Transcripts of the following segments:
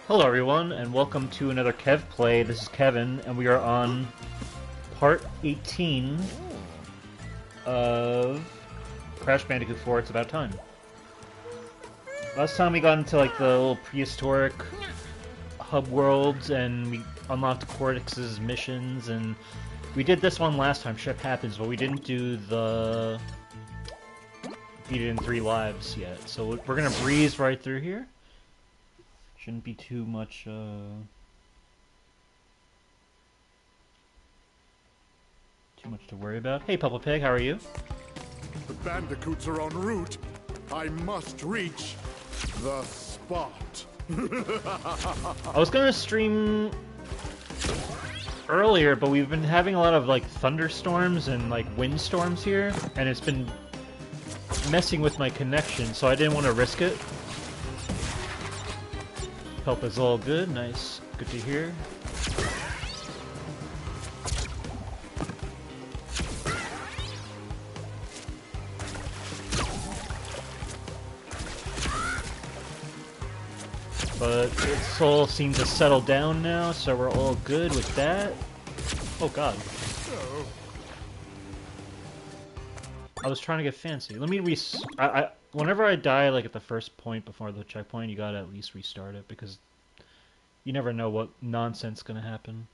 Hello everyone, and welcome to another Kev Play. This is Kevin, and we are on part 18 of Crash Bandicoot 4, It's About Time. Last time we got into like the little prehistoric hub worlds, and we unlocked Cortex's missions, and we did this one last time, Ship Happens, but we didn't do the beat it in 3 lives yet. So we're gonna breeze right through here. Shouldn't be too much to worry about. Hey, Papa Pig, how are you? The Bandicoots are en route. I must reach the spot. I was gonna stream earlier, but we've been having a lot of like thunderstorms and like windstorms here, and it's been messing with my connection, so I didn't want to risk it. Help is all good, nice, good to hear. But it all seems to settle down now, so we're all good with that. Oh god. I was trying to get fancy. Let me whenever I die, like at the first point before the checkpoint, you gotta at least restart it, because you never know what nonsense is gonna happen.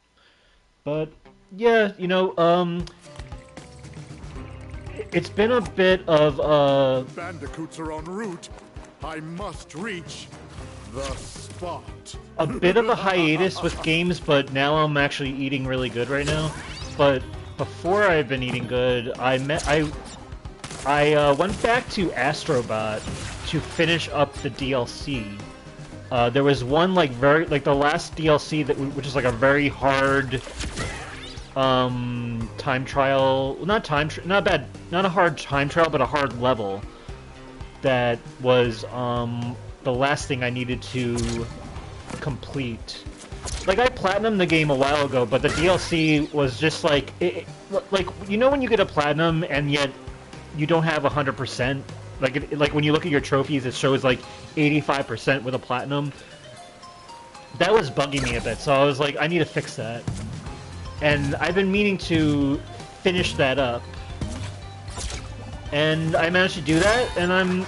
But yeah, you know, it's been a bit of Bandicoots are en route. I must reach the spot. A bit of a hiatus with games, but now I'm actually eating really good right now. But before I've been eating good, I went back to Astrobot to finish up the DLC. There was one like the last DLC which is like a very hard time trial, not a hard time trial, but a hard level that was the last thing I needed to complete. Like, I platinumed the game a while ago, but the DLC was just like like, you know when you get a platinum and yet you don't have 100%? Like when you look at your trophies, it shows like 85% with a platinum. That was bugging me a bit, so I was like, I need to fix that. And I've been meaning to finish that up. And I managed to do that, and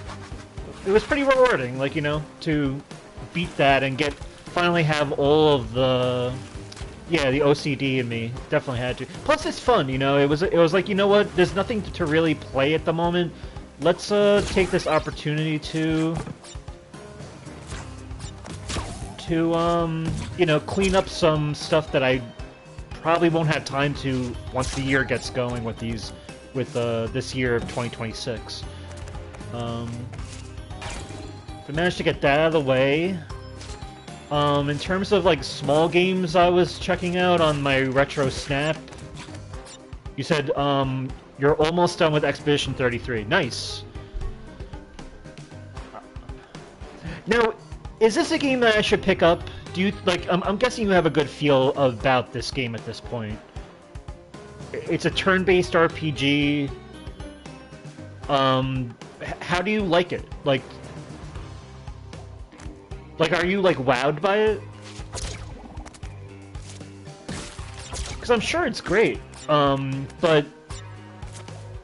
it was pretty rewarding, like, you know, to beat that and finally have all of the OCD in me. Definitely had to. Plus, it's fun, you know. It was like, you know what? There's nothing to really play at the moment. Let's take this opportunity to you know, clean up some stuff that I probably won't have time to once the year gets going with this year of 2026. I managed to get that out of the way. In terms of like small games I was checking out on my retro snap, you said you're almost done with Expedition 33. Nice. Now, is this a game that I should pick up? Do you like? I'm guessing you have a good feel about this game at this point. It's a turn-based RPG. How do you like it? Like, are you like wowed by it? Because I'm sure it's great. But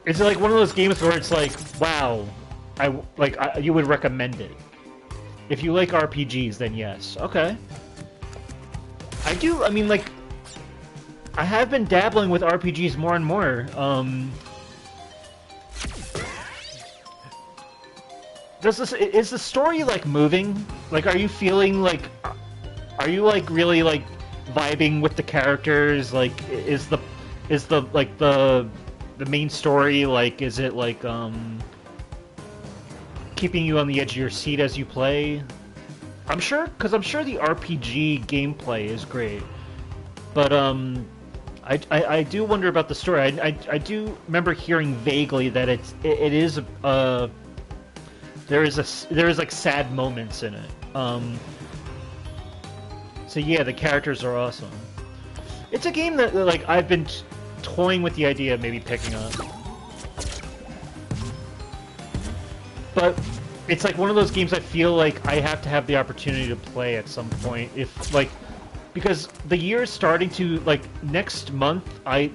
is it like one of those games where it's like, wow, you would recommend it? If you like RPGs, then yes. Okay. I do. I mean, like, I have been dabbling with RPGs more and more. Is the story like moving? Like, are you feeling like, are you like really like vibing with the characters? Like, is the like the main story, like, is it like keeping you on the edge of your seat as you play? I'm sure the RPG gameplay is great, but I do wonder about the story. I do remember hearing vaguely that it is there is like sad moments in it. So yeah, the characters are awesome. It's a game that like I've been toying with the idea of maybe picking up. But it's like one of those games I feel like I have to have the opportunity to play at some point. If like, because the year is starting to like next month,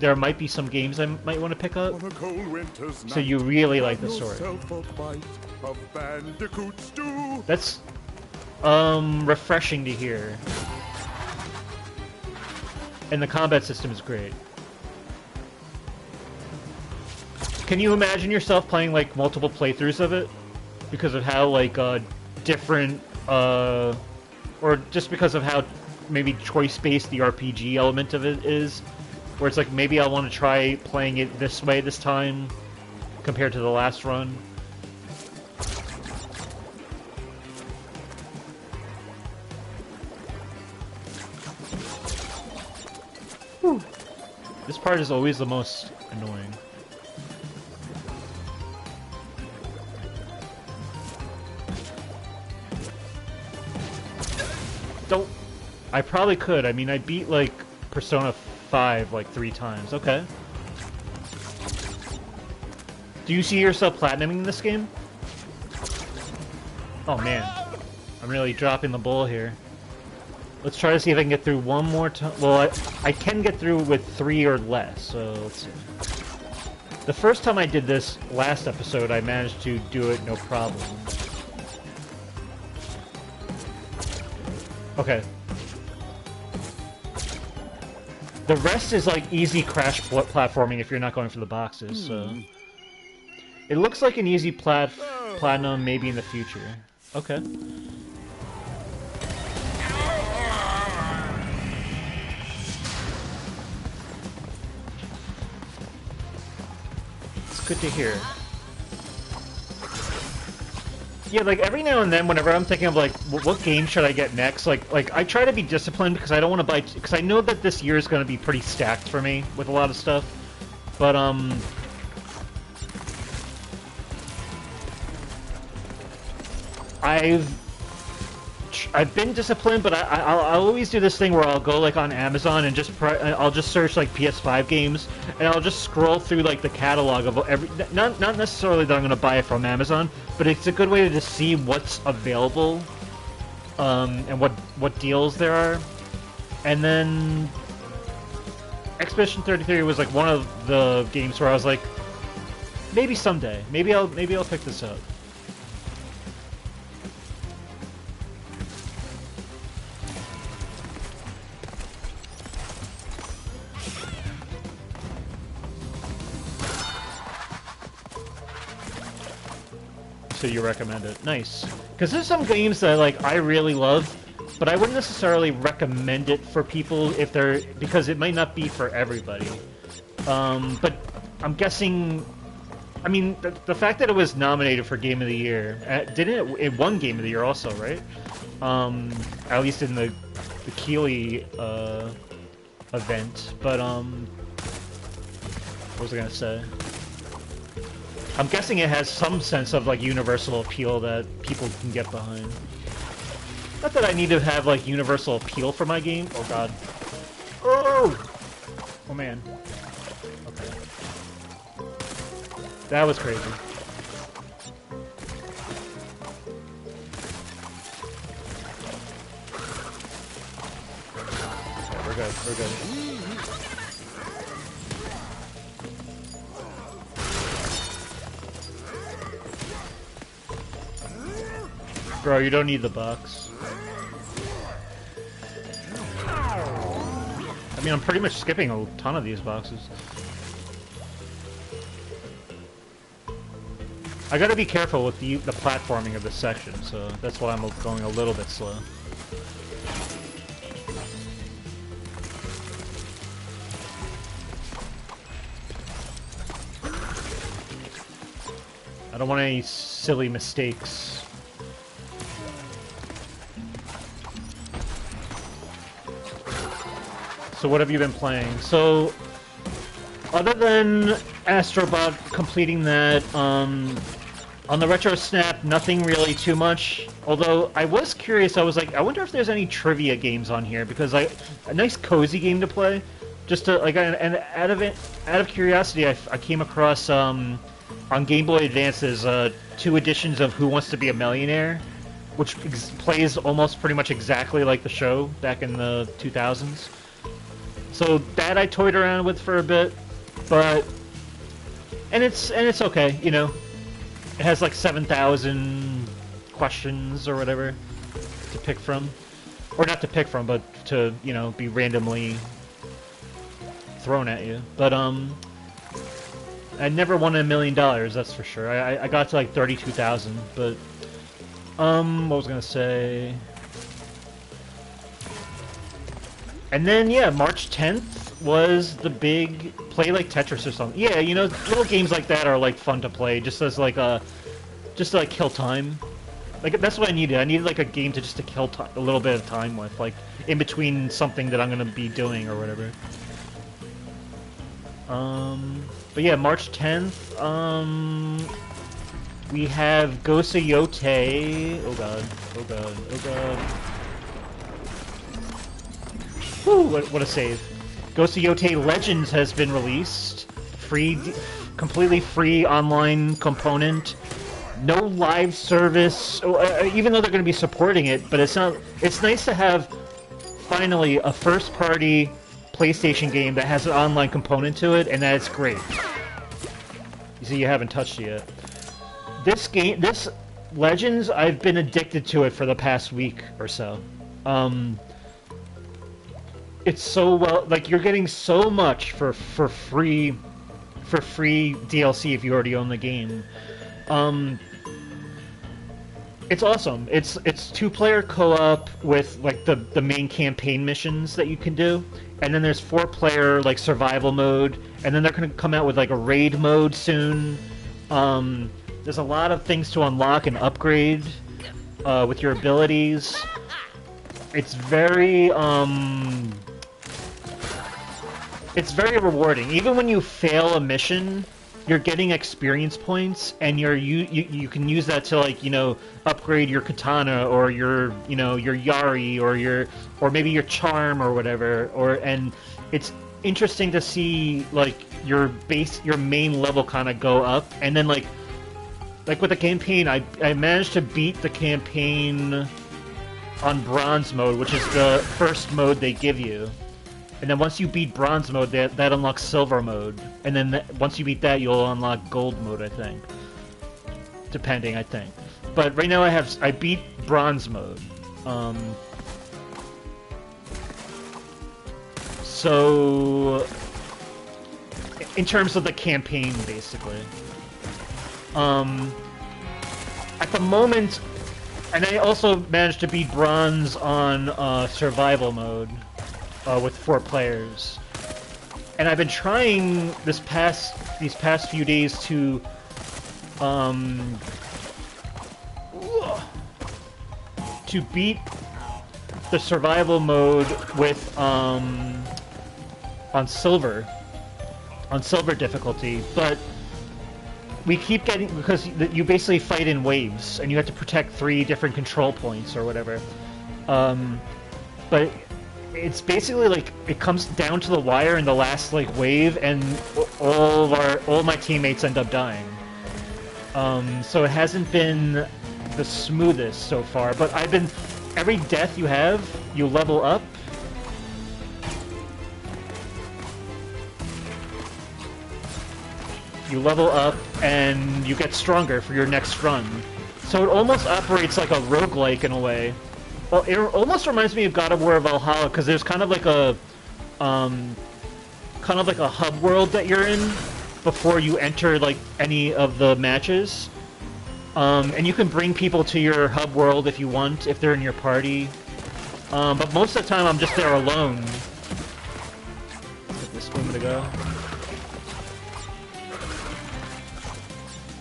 there might be some games I might want to pick up. On a cold winter's So night, you really like the have story. yourself a bite of Bandicoot stew. That's refreshing to hear. And the combat system is great. Can you imagine yourself playing like multiple playthroughs of it? Because of how like different or just because of how maybe choice-based the RPG element of it is, where it's like maybe I want to try playing it this way this time compared to the last run. Whew. This part is always the most annoying. Don't... I probably could. I mean, I beat, like, Persona 5, like, 3 times. Okay. Do you see yourself platinuming this game? Oh, man. I'm really dropping the ball here. Let's try to see if I can get through one more time. Well, I can get through with 3 or less, so let's see. The first time I did this last episode, I managed to do it no problem. Okay. The rest is like easy crash platforming if you're not going for the boxes, so... It looks like an easy platinum maybe in the future. Okay. It's good to hear. Yeah, like every now and then, whenever I'm thinking of like, what game should I get next? Like I try to be disciplined because I don't want to buy, because I know that this year is going to be pretty stacked for me with a lot of stuff. But I've been disciplined, but I'll always do this thing where I'll go like on Amazon and I'll just search like PS5 games, and I'll just scroll through like the catalog of every, not necessarily that I'm going to buy it from Amazon, but it's a good way to just see what's available, and what deals there are. And then Expedition 33 was like one of the games where I was like, maybe someday, maybe I'll pick this up. So you recommend it. Nice. Because there's some games that like I really love, but I wouldn't necessarily recommend it for people if they're, because it might not be for everybody. But I'm guessing, I mean, the fact that it was nominated for Game of the Year, it won Game of the Year also, right? At least in the Keighley event. But what was I gonna say? I'm guessing it has some sense of, like, universal appeal that people can get behind. Not that I need to have, like, universal appeal for my game. Oh, God. Oh! Oh, man. Okay. That was crazy. Okay, we're good. We're good. Bro, you don't need the box. I mean, I'm pretty much skipping a ton of these boxes. I gotta be careful with the platforming of this section, so that's why I'm going a little bit slow. I don't want any silly mistakes. So what have you been playing? So, other than Astrobot, completing that, on the Retro Snap, nothing really too much. Although, I was curious, I was like, I wonder if there's any trivia games on here, because a nice cozy game to play. Just to, like, and out of curiosity, I came across, on Game Boy Advance, there's 2 editions of Who Wants to Be a Millionaire, which plays almost pretty much exactly like the show back in the 2000s. So that I toyed around with for a bit, but and it's okay, you know. It has like 7,000 questions or whatever to pick from, or not to pick from, but to, you know, be randomly thrown at you. But I never won $1 million, that's for sure. I got to like 32,000, but what was I gonna say? And then yeah, March 10th was the big play like Tetris or something. Yeah, you know, little games like that are like fun to play, just as like just to like kill time. Like that's what I needed. I needed like a game to just to kill a little bit of time with, like in between something that I'm gonna be doing or whatever. But yeah, March 10th. We have Gosayote. Oh god. Oh god. Oh god. Whew, what a save. Gosayote Legends has been released. Completely free online component. No live service, even though they're going to be supporting it, but it's not. It's nice to have, finally, a first-party PlayStation game that has an online component to it, and that's great. You see, you haven't touched it yet. This Legends, I've been addicted to it for the past week or so. It's so well, like you're getting so much for free DLC if you already own the game. It's awesome. It's 2-player co-op with like the main campaign missions that you can do, and then there's 4-player like survival mode, and then they're gonna come out with like a raid mode soon. There's a lot of things to unlock and upgrade with your abilities. It's very rewarding. Even when you fail a mission, you're getting experience points, and you can use that to, like, you know, upgrade your katana or your, you know, your yari or maybe your charm or whatever. And it's interesting to see like your main level kind of go up, and then like with the campaign, I managed to beat the campaign on bronze mode, which is the first mode they give you. And then once you beat bronze mode, that unlocks silver mode. And then once you beat that, you'll unlock gold mode, I think. Depending, I think. But right now I beat bronze mode. So in terms of the campaign, basically. At the moment, and I also managed to beat bronze on survival mode. With 4 players, and I've been trying these past few days to beat the survival mode with on silver difficulty, but we keep getting, because you basically fight in waves and you have to protect 3 different control points or whatever, but it's basically like it comes down to the wire in the last like wave, and all my teammates end up dying. So it hasn't been the smoothest so far, but every death you have, you level up. You level up and you get stronger for your next run. So it almost operates like a roguelike in a way. Well, it almost reminds me of God of War Valhalla, because there's kind of like a hub world that you're in before you enter like any of the matches, and you can bring people to your hub world if you want, if they're in your party. But most of the time, I'm just there alone. Get this moment to go.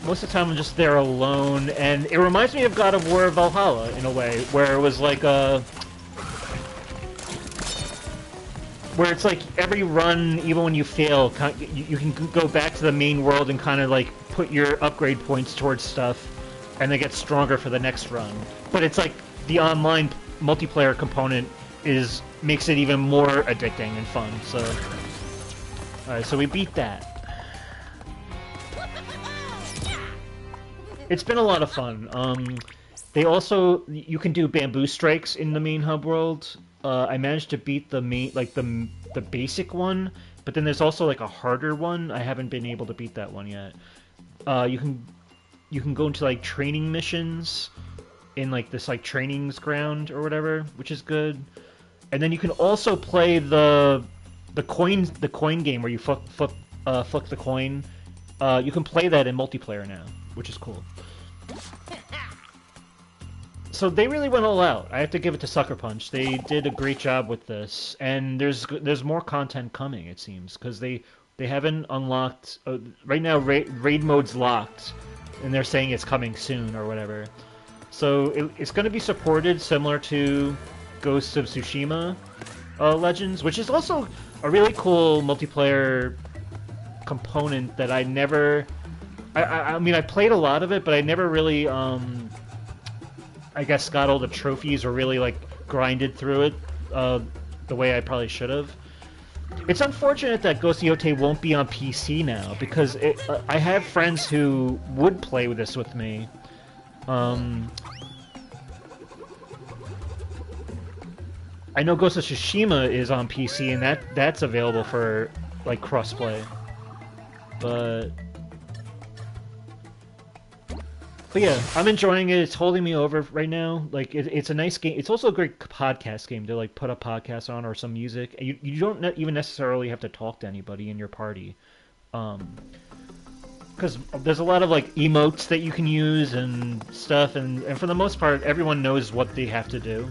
Most of the time I'm just there alone, and it reminds me of God of War Valhalla in a way, where it was like where it's like every run, even when you fail, you can go back to the main world and kind of like put your upgrade points towards stuff, and they get stronger for the next run. But it's like the online multiplayer component makes it even more addicting and fun. So, all right, so we beat that. It's been a lot of fun. They also you can do bamboo strikes in the main hub world. I managed to beat the main the basic one, but then there's also like a harder one. I haven't been able to beat that one yet. You can go into like training missions in like this like trainings ground or whatever, which is good. And then you can also play the coin game where you flick the coin. You can play that in multiplayer now, which is cool. So they really went all out. I have to give it to Sucker Punch. They did a great job with this, and there's more content coming. It seems because they haven't unlocked right now. Raid mode's locked, and they're saying it's coming soon or whatever. So it's going to be supported similar to Ghosts of Tsushima Legends, which is also a really cool multiplayer component that I never... I mean, I played a lot of it, but I never really, I guess, got all the trophies or really, like, grinded through it the way I probably should have. It's unfortunate that Ghost of Yotei won't be on PC now, because I have friends who would play with this with me. I know Ghost of Tsushima is on PC, and that's available for, like, crossplay. But yeah, I'm enjoying it. It's holding me over right now. Like, it's a nice game. It's also a great podcast game to, like, put a podcast on or some music. You don't even necessarily have to talk to anybody in your party. Because there's a lot of, like, emotes that you can use and stuff, and for the most part, everyone knows what they have to do.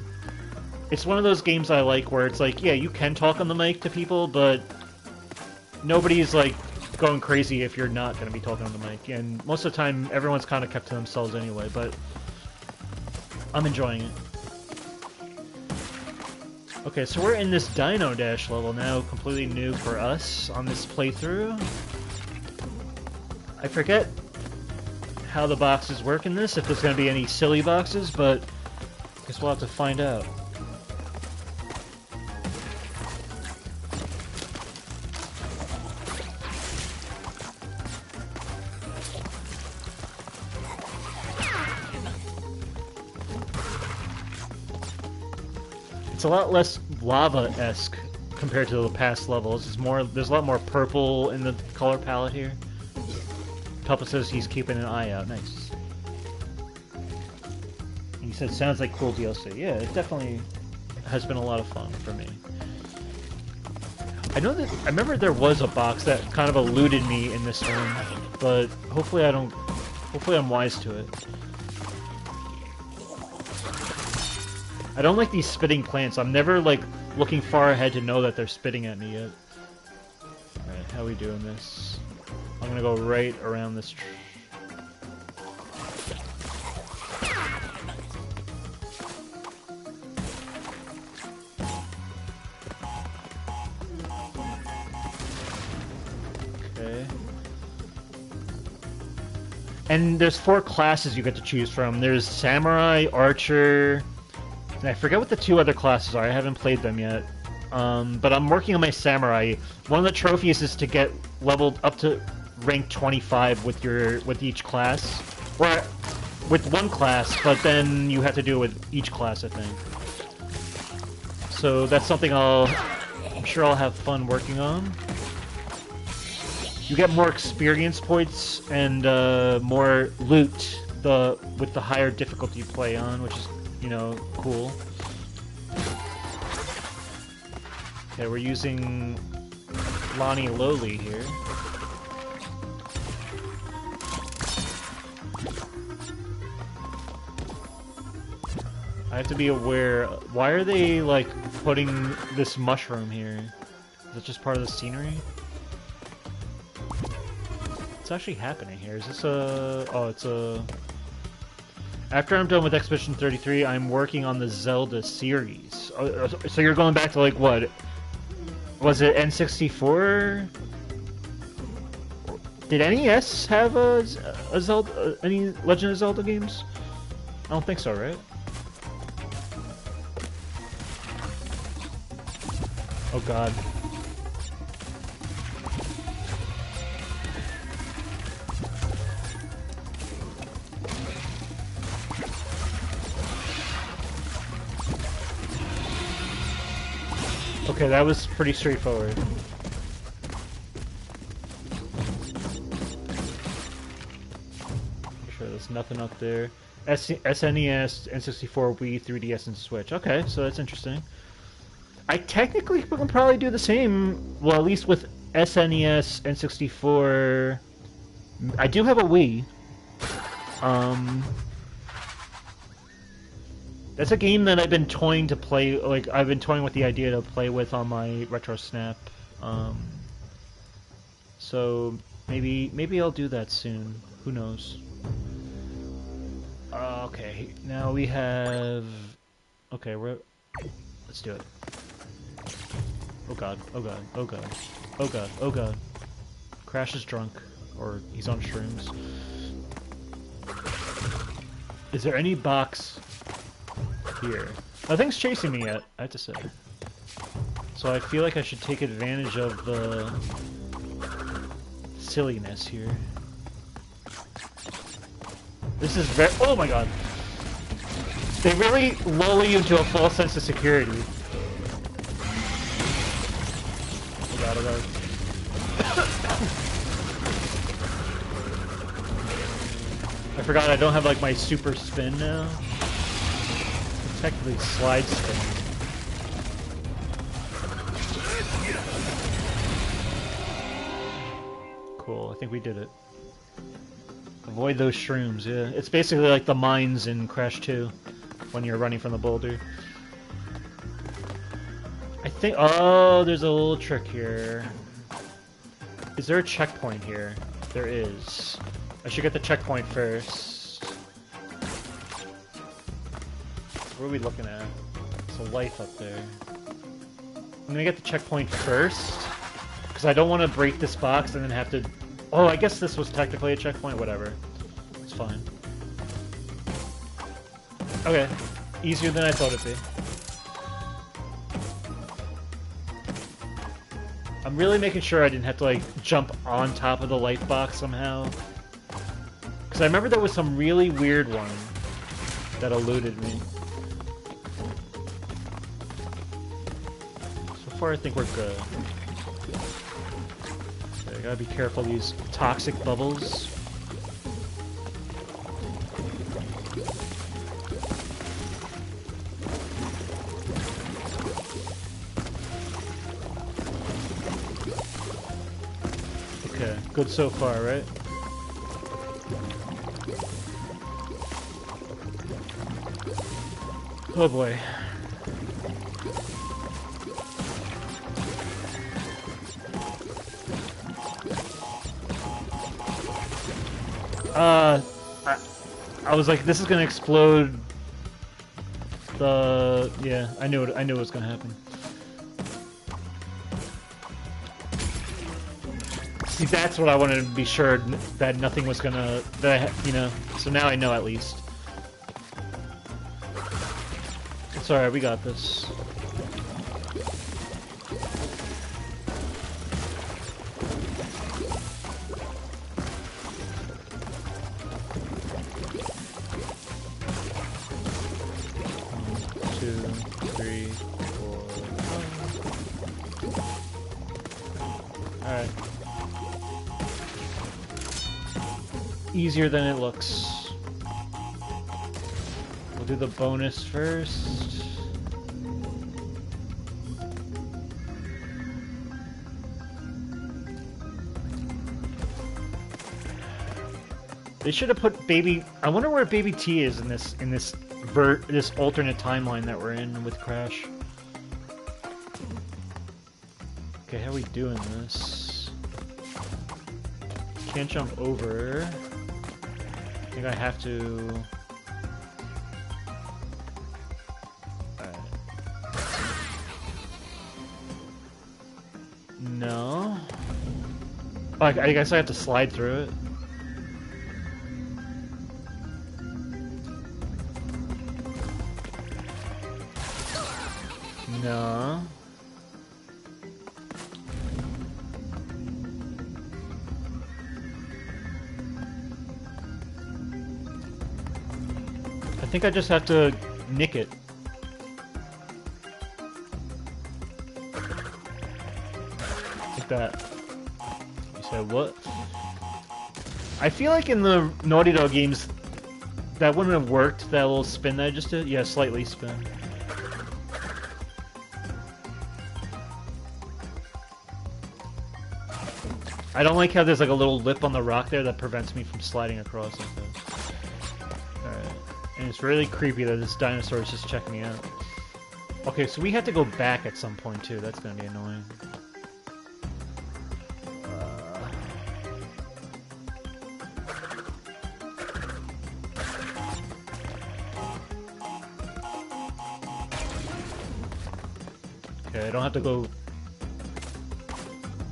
It's one of those games I like where it's like, yeah, you can talk on the mic to people, but nobody's, like, going crazy if you're not going to be talking on the mic. And most of the time, everyone's kind of kept to themselves anyway, but I'm enjoying it. Okay, so we're in this Dino Dash level now, completely new for us on this playthrough. I forget how the boxes work in this, if there's going to be any silly boxes, but I guess we'll have to find out. It's a lot less lava-esque compared to the past levels. There's a lot more purple in the color palette here. Papa says he's keeping an eye out. Nice. He said, sounds like cool DLC. Yeah, it definitely has been a lot of fun for me. I remember there was a box that kind of eluded me in this one, but hopefully I'm wise to it. I don't like these spitting plants. I'm never, like, looking far ahead to know that they're spitting at me yet. Alright, how are we doing this? I'm gonna go right around this Okay. And there's 4 classes you get to choose from. There's Samurai, Archer... And I forget what the 2 other classes are. I haven't played them yet. But I'm working on my Samurai. One of the trophies is to get leveled up to rank 25 with each class. Or with one class, but then you have to do it with each class, I think. So that's something I'm sure I'll have fun working on. You get more experience points and more loot with the higher difficulty you play on, which is, you know, cool. Okay, we're using Lonnie Lowly here. I have to be aware. Why are they, like, putting this mushroom here? Is it just part of the scenery? What's actually happening here? Is this a... Oh, it's a... After I'm done with Expedition 33, I'm working on the Zelda series. So you're going back to, like, what? Was it N64? Did NES have a Zelda, any Legend of Zelda games? I don't think so, right? Oh god. Okay, that was pretty straightforward. Sure, there's nothing up there. SNES, N64, Wii, 3DS, and Switch. Okay, so that's interesting. I technically can probably do the same. Well, at least with SNES, N64. I do have a Wii. That's a game that I've been toying to play. Like I've been toying with the idea to play with on my Retro Snap. So maybe I'll do that soon. Who knows? Okay, now we have. Okay, let's do it. Oh god! Oh god! Oh god! Oh god! Oh god! Crash is drunk, or he's on shrooms. Is there any box here? Nothing's chasing me yet, I have to say. So I feel like I should take advantage of the silliness here. This is very— oh my god! They really lull you into a false sense of security. Oh god, oh god. I forgot I don't have like my super spin now. Technically slide spin. Cool, I think we did it. Avoid those shrooms, yeah. It's basically like the mines in Crash 2 when you're running from the boulder. I think— oh, there's a little trick here. Is there a checkpoint here? There is. I should get the checkpoint first. What are we looking at? There's a life up there. I'm gonna get the checkpoint first, because I don't want to break this box and then have to— oh, I guess this was technically a checkpoint, whatever. It's fine. Okay. Easier than I thought it'd be. I'm really making sure I didn't have to, like, jump on top of the life box somehow. Because I remember there was some really weird one that eluded me. So far, I think we're good. Okay, I gotta be careful of these toxic bubbles. Okay, good so far, right? Oh boy. I was like, this is gonna explode. Yeah, I knew it was gonna happen. See, that's what I wanted to be sure that nothing was gonna, you know. So now I know at least. It's alright, we got this. Alright. Easier than it looks. We'll do the bonus first. They should have put baby— I wonder where baby T is in this this alternate timeline that we're in with Crash. Okay, how are we doing this? Can't jump over. I think I have to... Alright. No? Oh, I guess I have to slide through it. No. I think I just have to nick it. like that. You said what? I feel like in the Naughty Dog games, that wouldn't have worked, that little spin that I just did. Yeah, slightly spin. I don't like how there's like a little lip on the rock there that prevents me from sliding across like this. Alright. And it's really creepy that this dinosaur is just checking me out. Okay, so we have to go back at some point too. That's gonna be annoying. Okay, I don't have to go...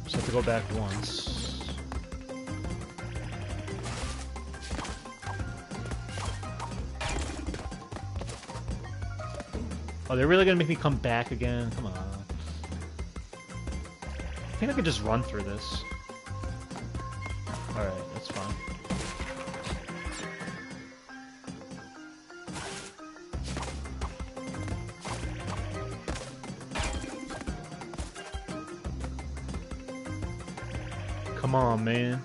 Just have to go back once. Oh, they're really gonna make me come back again? Come on. I think I could just run through this. Alright, that's fine. Come on, man.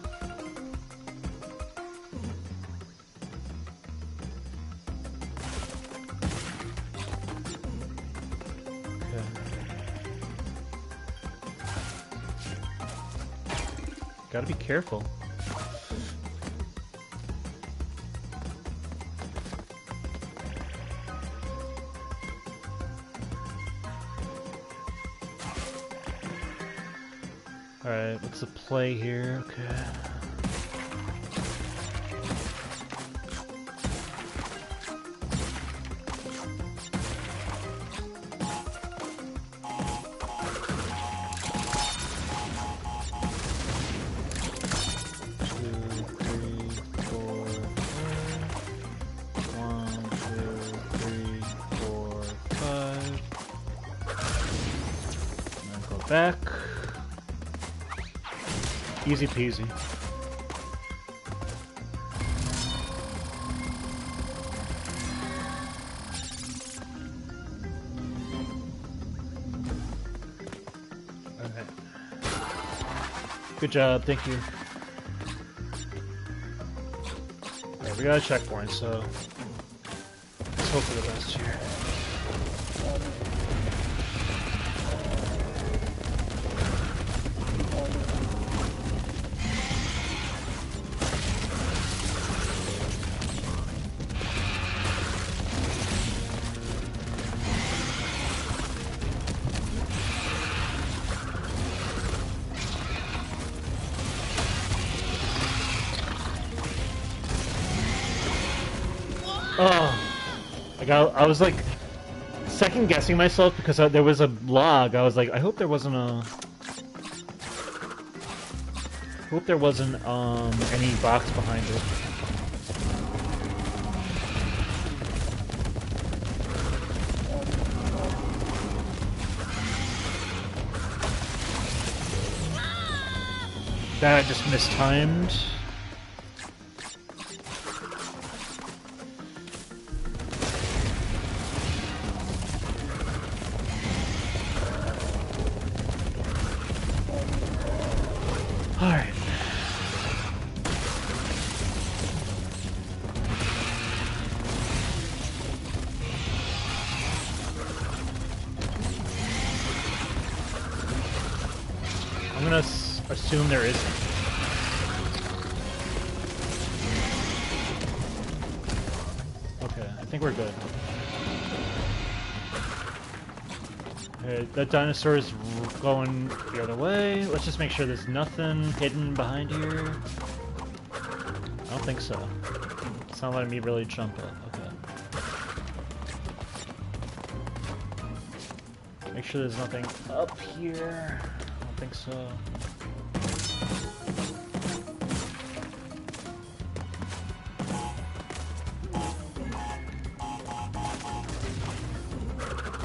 Gotta be careful. Alright, what's the play here? Okay. Back. Easy peasy. Okay. Good job, thank you. Alright, we got a checkpoint, so let's hope for the best here. Oh, I was like second guessing myself because there was a log. I was like, I hope there wasn't any box behind it. That I just mistimed. Alright. I'm gonna assume there isn't. Okay, I think we're good. Okay, that dinosaur is going the other way. Let's just make sure there's nothing hidden behind here. I don't think so. It's not letting me really jump it. Okay. Make sure there's nothing up here. I don't think so.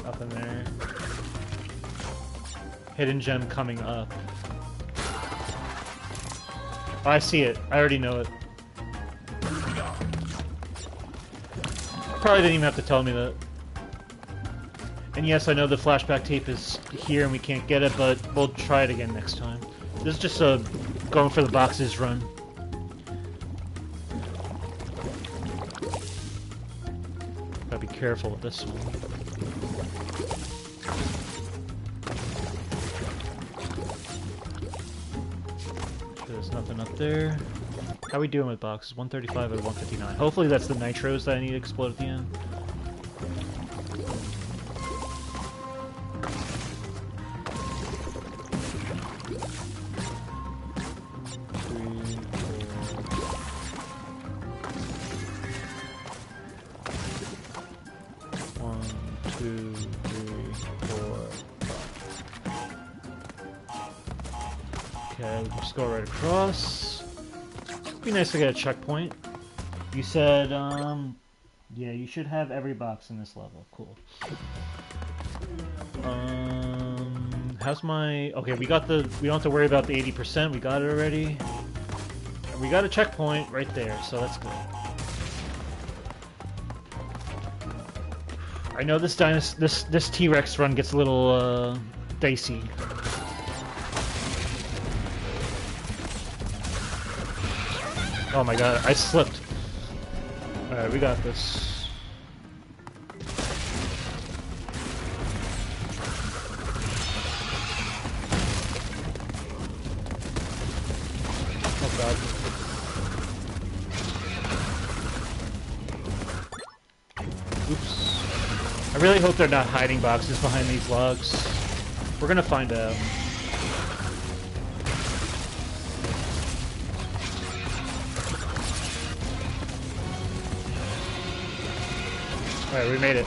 Nothing there. Hidden gem coming up. Oh, I see it. I already know it. Probably didn't even have to tell me that. And yes, I know the flashback tape is here and we can't get it, but we'll try it again next time. This is just a going for the boxes run. Gotta be careful with this one. There's nothing up there. How are we doing with boxes? 135 out of 159. Hopefully that's the nitros that I need to explode at the end. Go right across. It'd be nice to get a checkpoint. You said, yeah, you should have every box in this level. Cool. How's my... Okay, we got the... We don't have to worry about the 80%. We got it already. And we got a checkpoint right there, so that's good. I know this T-Rex run gets a little, dicey. Oh my god, I slipped. Alright, we got this. Oh god. Oops. I really hope they're not hiding boxes behind these logs. We're gonna find out. Alright, we made it.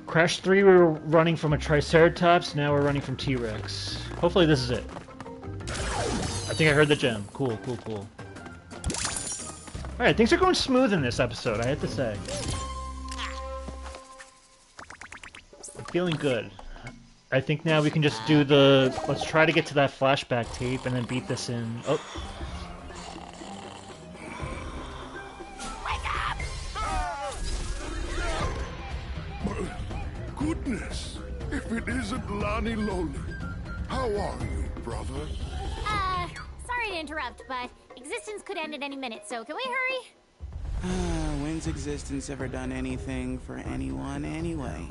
Crash 3, we were running from a Triceratops, now we're running from T-Rex. Hopefully this is it. I think I heard the gem. Cool, cool, cool. Alright, things are going smooth in this episode, I have to say. I'm feeling good. I think now we can just do the... Let's try to get to that flashback tape and then beat this in... Oh. Goodness! If it isn't Lani Loli. How are you, brother? Sorry to interrupt, but existence could end at any minute, so can we hurry? When's existence ever done anything for anyone anyway?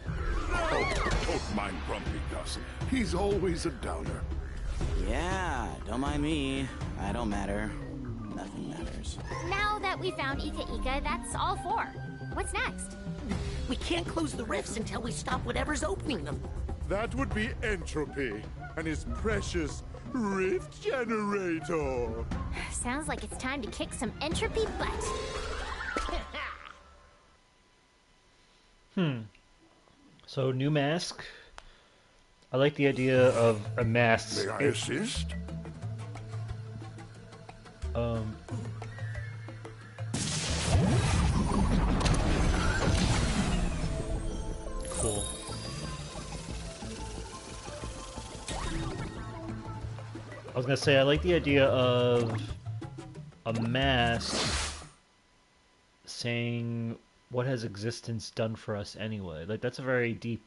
Oh, don't mind Grumpy Gus. He's always a downer. Yeah, don't mind me. I don't matter. Nothing matters. Now that we found Ika Ika, that's all four. What's next? We can't close the rifts until we stop whatever's opening them. That would be Entropy and his precious rift generator. Sounds like it's time to kick some entropy butt. So, new mask. I like the idea of a mask. May I assist? Cool. I was gonna say, I like the idea of a mask saying, what has existence done for us anyway? Like, that's a very deep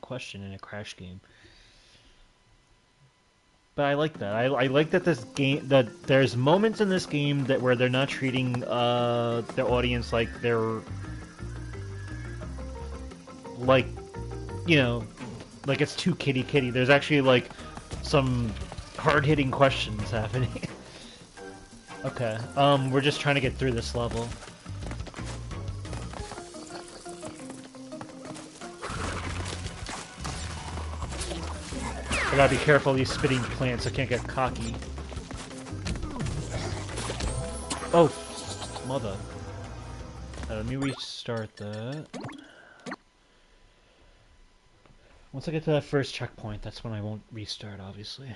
question in a Crash game. But I like that. I like that this game, that there's moments in this game that where they're not treating their audience like they're like, you know, like it's too kitty. There's actually like some hard-hitting questions happening. Okay, we're just trying to get through this level. I gotta be careful of these spitting plants, I can't get cocky. Oh, mother. Let me restart that. Once I get to that first checkpoint, that's when I won't restart, obviously.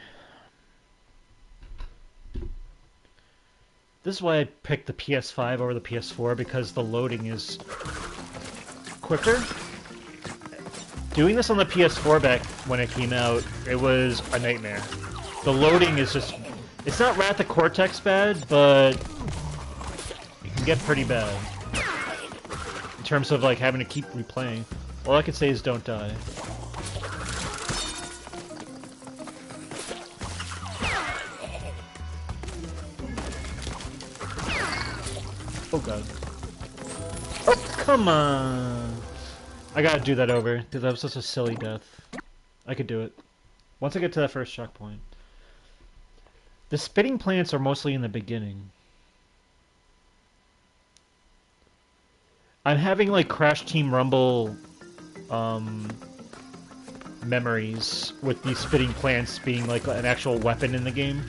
This is why I picked the PS5 over the PS4, because the loading is quicker. Doing this on the PS4 back when it came out, it was a nightmare. The loading is just... It's not Wrath of Cortex bad, but it can get pretty bad. In terms of, like, having to keep replaying. All I can say is don't die. Oh god. Oh, come on! I gotta do that over, because that was such a silly death. I could do it. Once I get to that first checkpoint. The spitting plants are mostly in the beginning. I'm having, like, Crash Team Rumble, memories with these spitting plants being, like, an actual weapon in the game.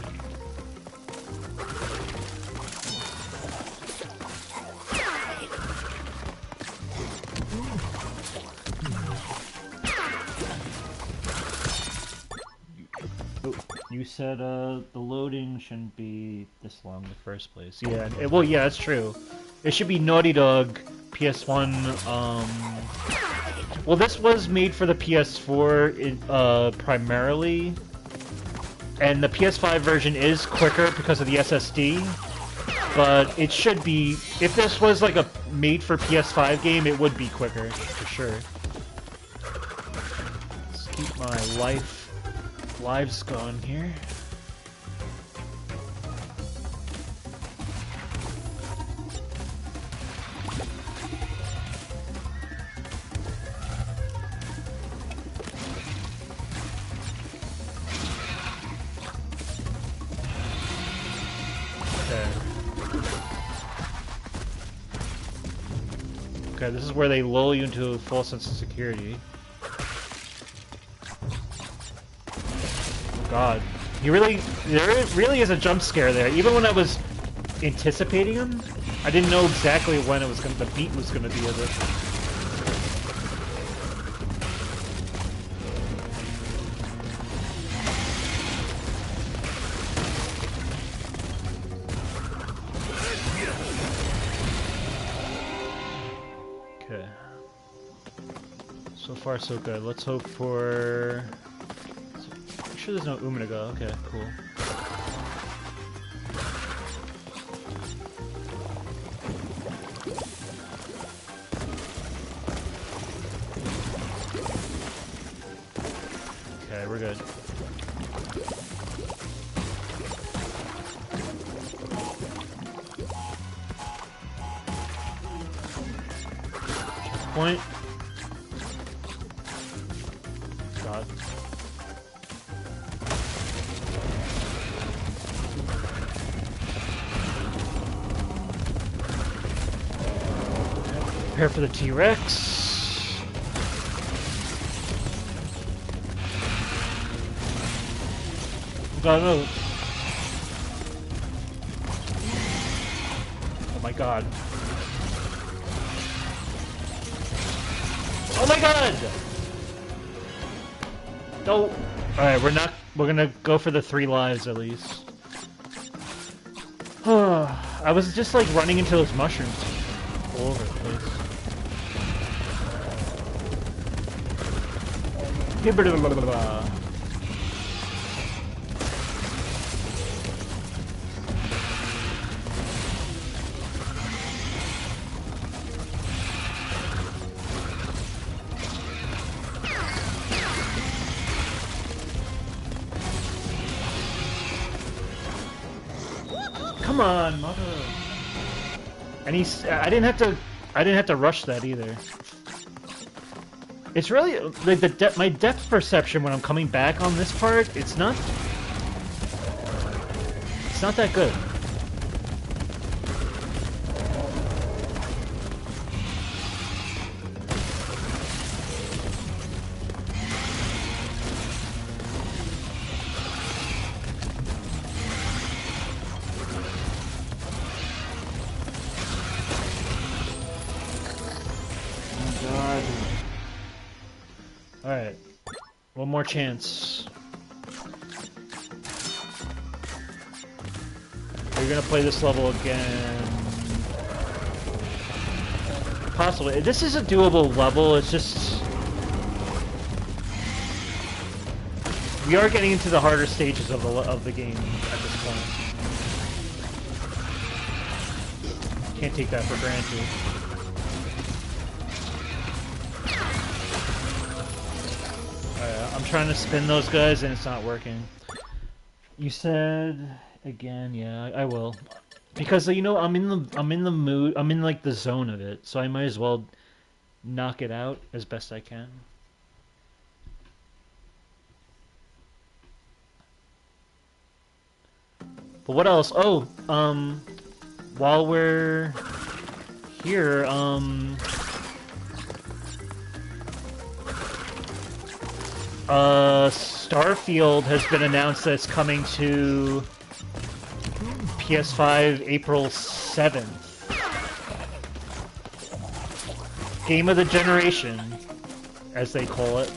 You said, the loading shouldn't be this long in the first place. Yeah, well, yeah, that's true. It should be Naughty Dog, PS1, well, this was made for the PS4, primarily, and the PS5 version is quicker because of the SSD, but it should be, if this was, like, a made-for-PS5 game, it would be quicker, for sure. Let's keep my lives gone here. Okay, this is where they lull you into a false sense of security. God, there really is a jump scare there. Even when I was anticipating him, I didn't know exactly when the beat was gonna be of it. Okay. So far, so good. Let's hope for. Make sure there's no Uminaga. Okay, cool. Okay, we're good. Checkpoint. God. Prepare for the T-Rex. God, no. Oh my god. Oh my god! No. Alright, we're gonna go for the 3 lives at least. I was just like running into those mushrooms all over the place. Come on, mother. And I didn't have to rush that either. It's really like my depth perception when I'm coming back on this part. It's not that good. Alright. One more chance. Are you gonna play this level again? Possibly. This is a doable level, it's just... We are getting into the harder stages of the game at this point. Can't take that for granted. I'm trying to spin those guys and it's not working. You said again, yeah, I will. Because you know, I'm in the mood, I'm in like the zone of it, so I might as well knock it out as best I can. But what else? Oh, while we're here, Starfield has been announced that it's coming to PS5 April 7th. Game of the generation, as they call it.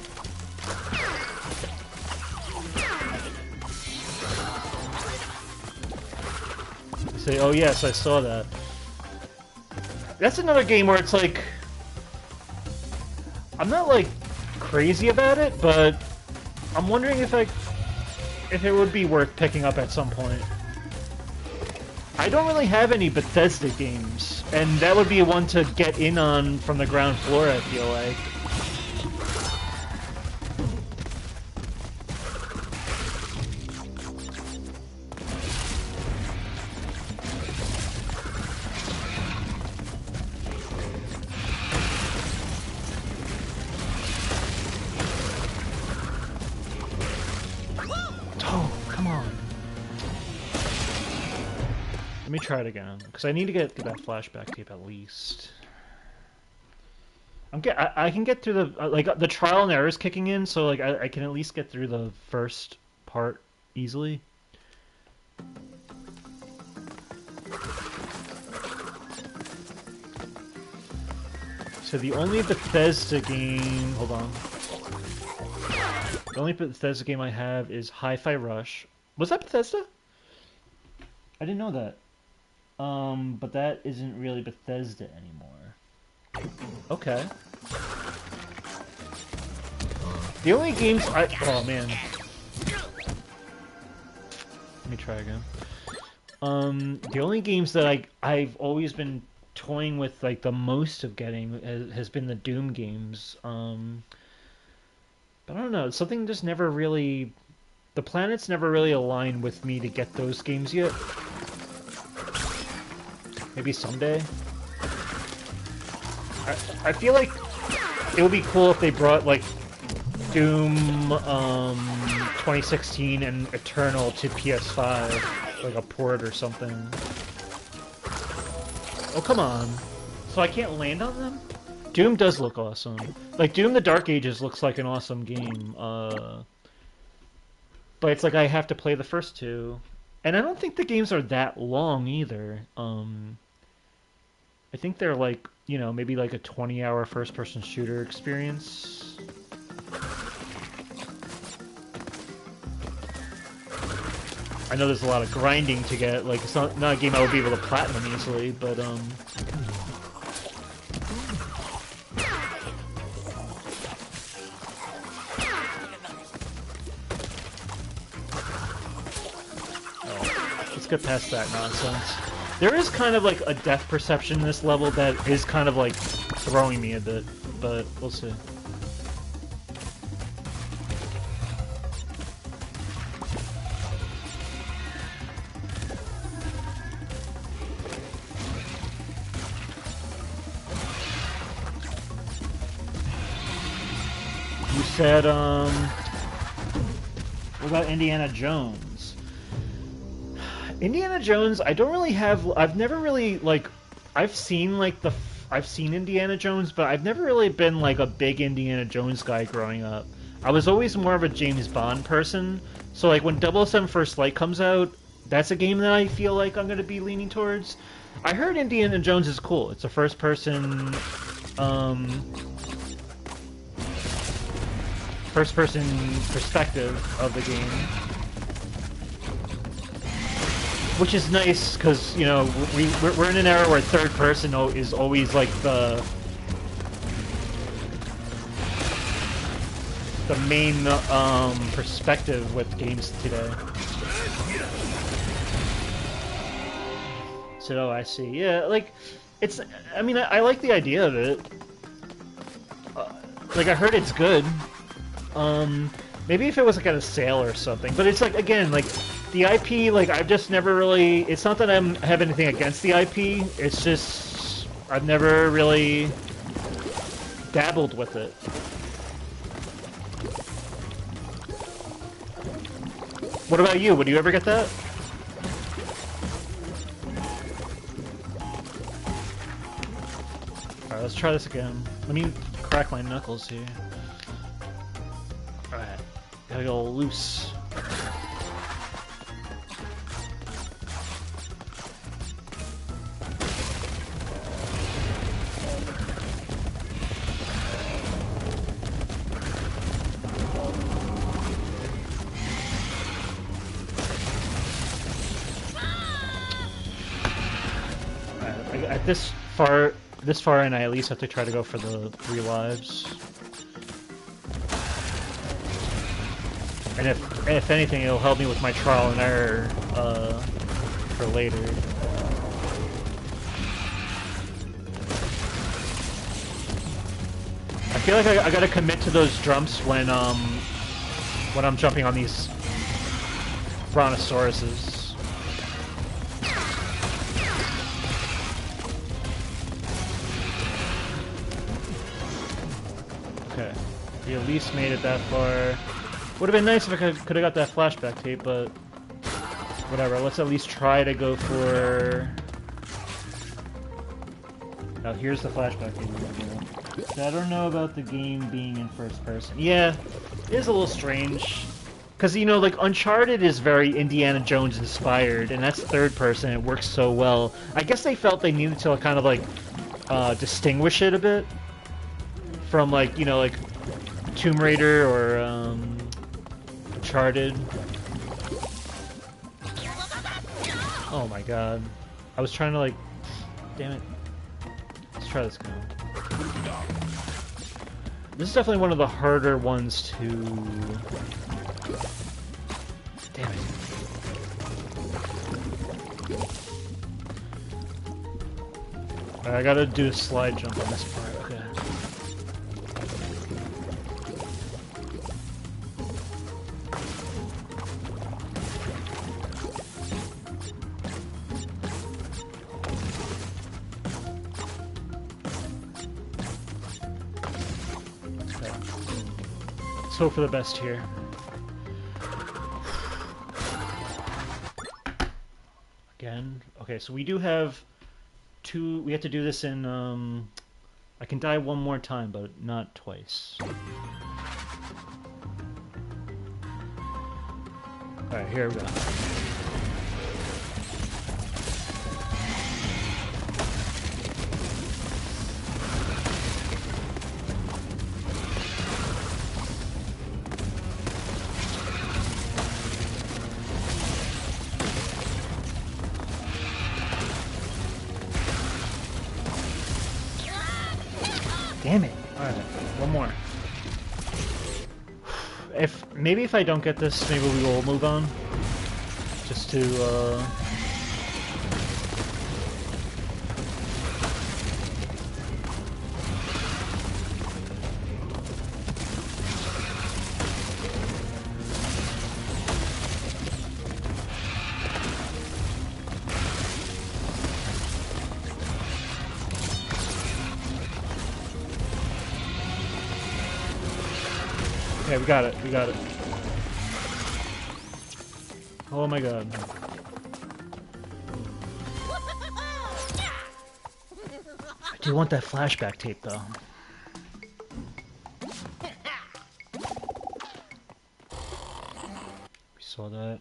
Say, oh yes, I saw that. That's another game where it's like, I'm not like crazy about it, but I'm wondering if it would be worth picking up at some point. I don't really have any Bethesda games, and that would be one to get in on from the ground floor, I feel like. Let me try it again, because I need to get that flashback tape at least. I can get through the like the trial and error is kicking in, so like I can at least get through the first part easily. So the only Bethesda game, hold on. The only Bethesda game I have is Hi-Fi Rush. Was that Bethesda? I didn't know that. But that isn't really Bethesda anymore. Okay. The only games oh man. Let me try again. The only games that I've always been toying with like the most of getting has been the Doom games. But I don't know, something just never really, the planets never really aligned with me to get those games yet. Maybe someday. I feel like it would be cool if they brought like Doom 2016 and Eternal to PS5, like a port or something. Oh come on! So I can't land on them? Doom does look awesome. Like Doom: The Dark Ages looks like an awesome game. But it's like I have to play the first two, and I don't think the games are that long either. I think they're like, you know, maybe like a 20-hour first-person shooter experience. I know there's a lot of grinding to get, like, it's not a game I would be able to platinum easily, but, oh, let's get past that nonsense. There is kind of like a depth perception in this level that is kind of like throwing me a bit, but we'll see. You said, what about Indiana Jones? Indiana Jones, I don't really have, I've never really, like, I've seen, like, I've seen Indiana Jones, but I've never really been, like, a big Indiana Jones guy growing up. I was always more of a James Bond person, so, like, when 007 First Light comes out, that's a game that I feel like I'm gonna be leaning towards. I heard Indiana Jones is cool. It's a first-person perspective of the game. Which is nice, because, you know, we're in an era where third person is always, like, the main, perspective with games today. So, oh, I see. Yeah, like, it's, I mean, I like the idea of it. Like, I heard it's good. Maybe if it was like at a sale or something. But it's like, again, like, the IP, like, I've just never really... It's not that I have anything against the IP, it's just... I've never really dabbled with it. What about you? Would you ever get that? Alright, let's try this again. Let me crack my knuckles here. Alright, gotta go loose. At this far in, I at least have to try to go for the 3 lives. And if anything, it'll help me with my trial and error for later. I feel like I gotta commit to those jumps when I'm jumping on these brontosauruses. Okay, we at least made it that far. Would have been nice if I could have got that flashback tape, but whatever. Let's at least try to go for... Now here's the flashback tape. So I don't know about the game being in first person. Yeah, it is a little strange. Because, you know, like, Uncharted is very Indiana Jones inspired, and that's third person. It works so well. I guess they felt they needed to kind of, like, distinguish it a bit from, like, you know, like, Tomb Raider or, Uncharted. Oh my god. I was trying to, like... Damn it. Let's try this gun. This is definitely one of the harder ones to... Damn it. Alright, I gotta do a slide jump on this part. Okay. Let's hope for the best here. Again. Okay, so we do have two... We have to do this in... I can die one more time, but not twice. Alright, here we go. Damn it! Alright, one more. Maybe if I don't get this, maybe we will move on. Just to, Okay, we got it. We got it. Oh my god. I do want that flashback tape, though. We saw that.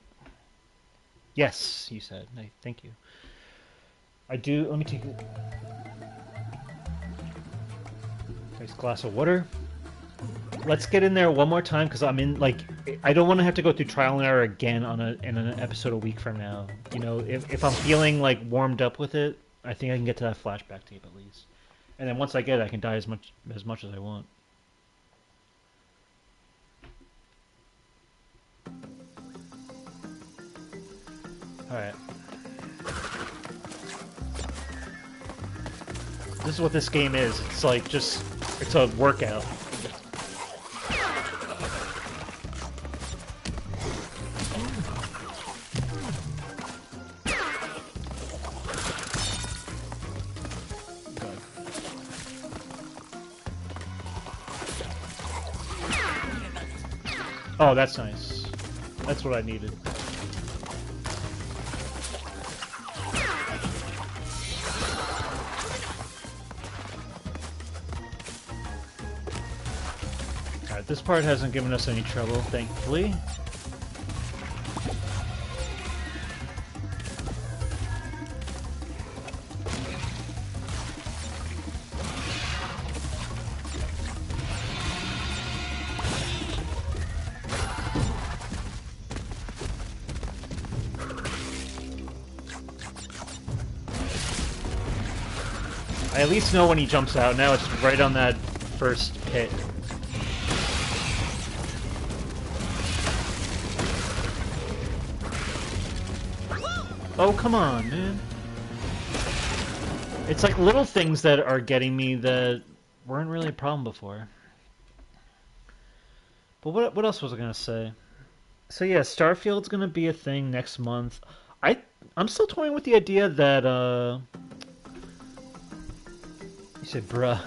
Yes, you said. Thank you. I do... Let me take a nice glass of water. Let's get in there one more time, because I'm in, like, I don't want to have to go through trial and error again in an episode a week from now. You know, if I'm feeling, like, warmed up with it, I think I can get to that flashback tape at least. And then once I get it, I can die as much as I want. Alright. This is what this game is. It's like, just, it's a workout. Oh, that's nice. That's what I needed. Alright, this part hasn't given us any trouble, thankfully. I at least know when he jumps out. Now it's right on that first hit. Oh, come on, man. It's like little things that are getting me that weren't really a problem before. But what else was I gonna say? So yeah, Starfield's gonna be a thing next month. I'm still toying with the idea that you said bruh.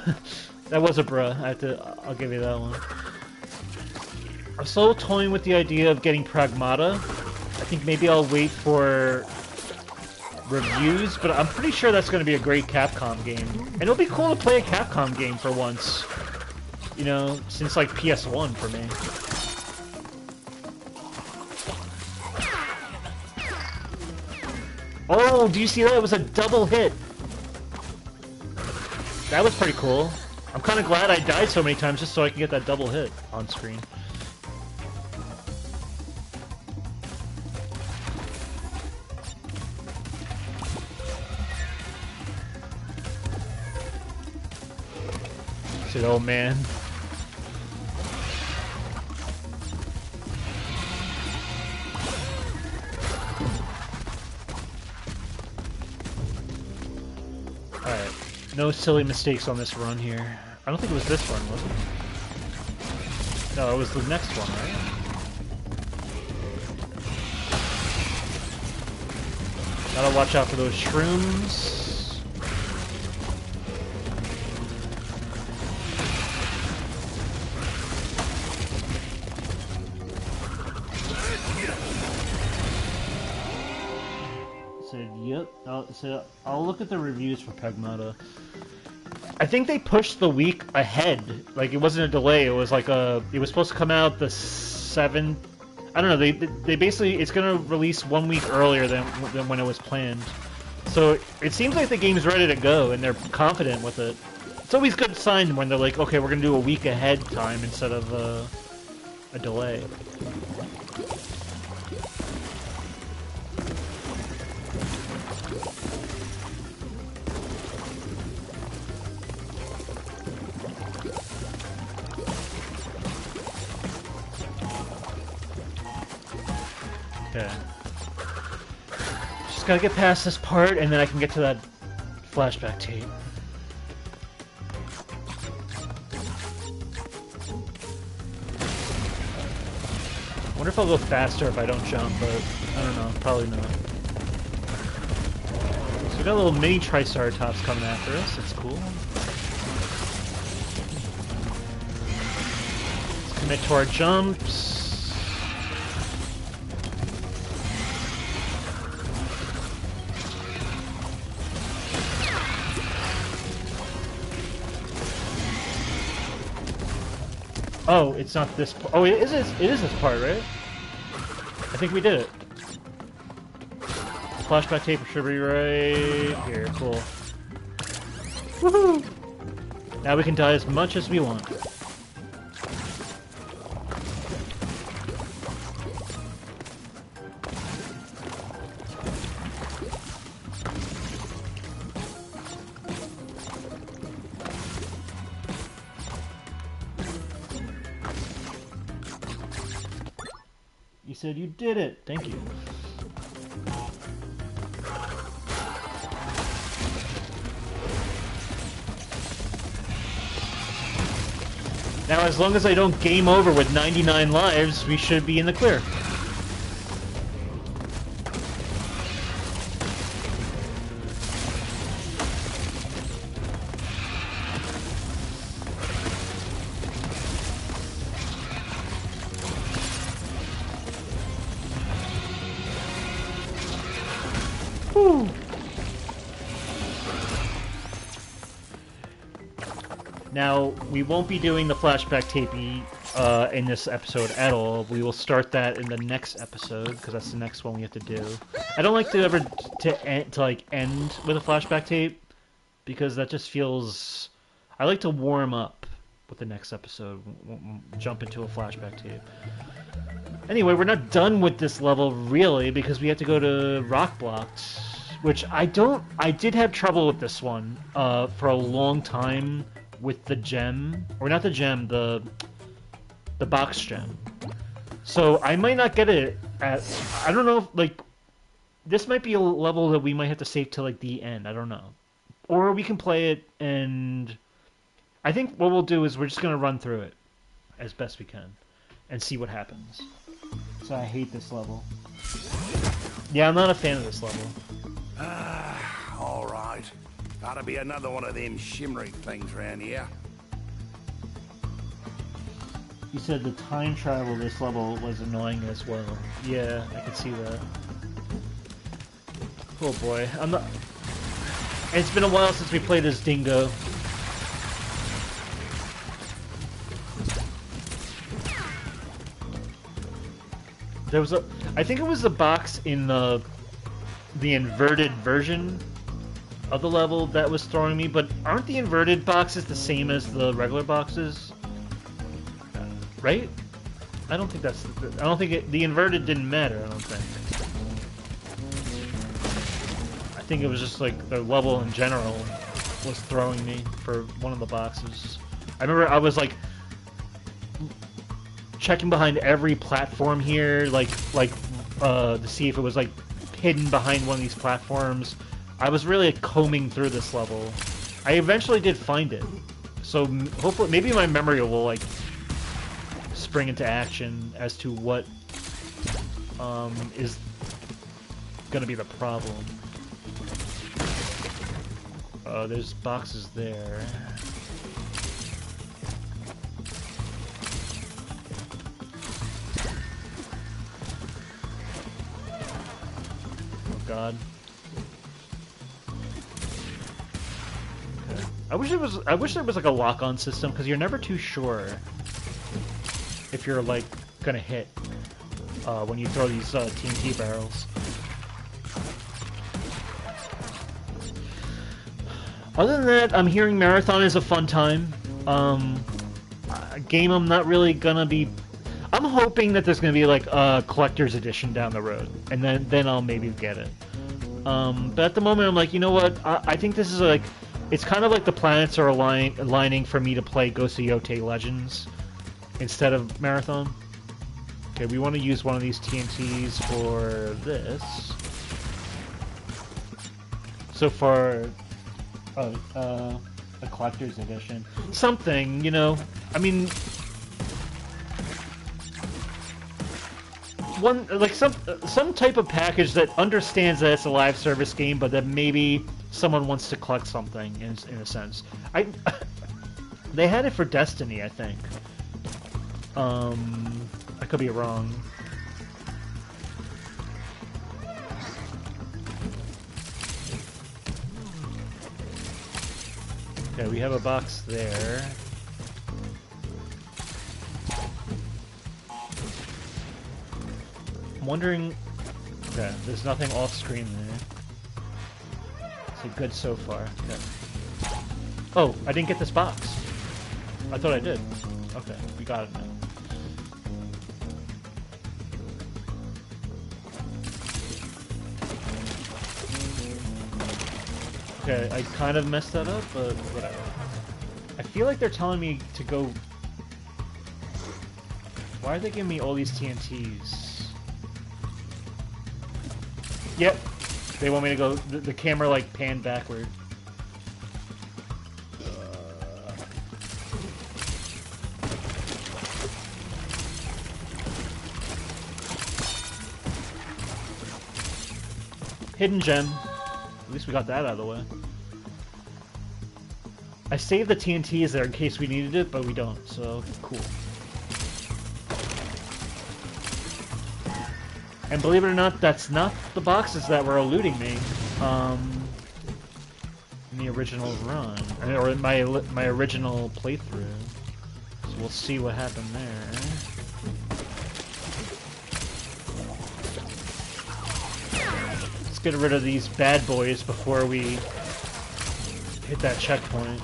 That was a bruh. I'll give you that one. I'm still toying with the idea of getting Pragmata. I think maybe I'll wait for reviews, but I'm pretty sure that's going to be a great Capcom game. And it'll be cool to play a Capcom game for once. You know, since like PS1 for me. Oh, do you see that? It was a double hit. That was pretty cool. I'm kind of glad I died so many times just so I can get that double hit on screen. Said, oh man. Alright. No silly mistakes on this run here. I don't think it was this run, was it? No, it was the next one, right? Gotta watch out for those shrooms. Yep. I'll look at the reviews for Pragmata. I think they pushed the week ahead. Like, it wasn't a delay. It was like it was supposed to come out the 7th. I don't know. They basically, it's gonna release 1 week earlier than when it was planned. So it seems like the game's ready to go and they're confident with it. It's always a good sign when they're like, okay, we're gonna do a week ahead time instead of a delay. Okay. Just gotta get past this part, and then I can get to that flashback tape. I wonder if I'll go faster if I don't jump, but I don't know. Probably not. So we got little mini Triceratops coming after us. That's cool. Let's commit to our jumps. Oh, it's not this part. Oh, it is this part, right? I think we did it. Flashback tape should be right here. Cool. Woohoo! Now we can die as much as we want. You said you did it. Thank you. Now, as long as I don't game over with 99 lives, we should be in the clear. Whew. Now, we won't be doing the flashback tape in this episode at all. We will start that in the next episode, because that's the next one we have to do. I don't like to ever end with a flashback tape, because that just feels... I like to warm up with the next episode, jump into a flashback tape. Anyway, we're not done with this level, really, because we have to go to Rock Blocked, which I did have trouble with this one for a long time with the gem, or not the gem, the box gem. So I might not get it at, I don't know if, like, this might be a level that we might have to save till, like, the end, I don't know. Or we can play it, and I think what we'll do is we're just going to run through it as best we can and see what happens. So I hate this level. Yeah, I'm not a fan of this level. Alright. Gotta be another one of them shimmery things around here. You said the time travel this level was annoying as well. Yeah, I could see that. Oh boy, I'm not... It's been a while since we played as Dingo. There was a... I think it was the box in the inverted version of the level that was throwing me, but aren't the inverted boxes the same as the regular boxes? Right? I don't think that's... I don't think the inverted didn't matter, I don't think. I think it was just like the level in general was throwing me for one of the boxes. I remember I was like checking behind every platform here, to see if it was like hidden behind one of these platforms. I was really like, combing through this level. I eventually did find it, so hopefully, maybe my memory will like spring into action as to what is gonna be the problem. There's boxes there. Oh God. Okay. I wish there was like a lock-on system, because you're never too sure if you're like gonna hit when you throw these TNT barrels. Other than that, I'm hearing Marathon is a fun time. A game I'm not really gonna be... I'm hoping that there's gonna be like a collector's edition down the road, and then I'll maybe get it. But at the moment, I'm like, you know what? I think this is like... It's kind of like the planets are aligning for me to play Ghost of Yotei Legends instead of Marathon. Okay, we want to use one of these TNTs for this. So for a collector's edition, something, you know. I mean, one like some type of package that understands that it's a live service game, but that maybe someone wants to collect something in a sense. They had it for Destiny, I think. I could be wrong. Okay, we have a box there. I'm wondering... Okay, there's nothing off-screen there. So good so far. Okay. Oh, I didn't get this box. I thought I did. Okay, we got it now. Okay, I kind of messed that up, but whatever. I feel like they're telling me to go... Why are they giving me all these TNTs? Yep. They want me to go... The camera, like, panned backward. Hidden gem. At least we got that out of the way. I saved the TNTs there in case we needed it, but we don't, so cool. And believe it or not, that's not the boxes that were eluding me. in the original run, or in my original playthrough. So we'll see what happened there. Let's get rid of these bad boys before we hit that checkpoint.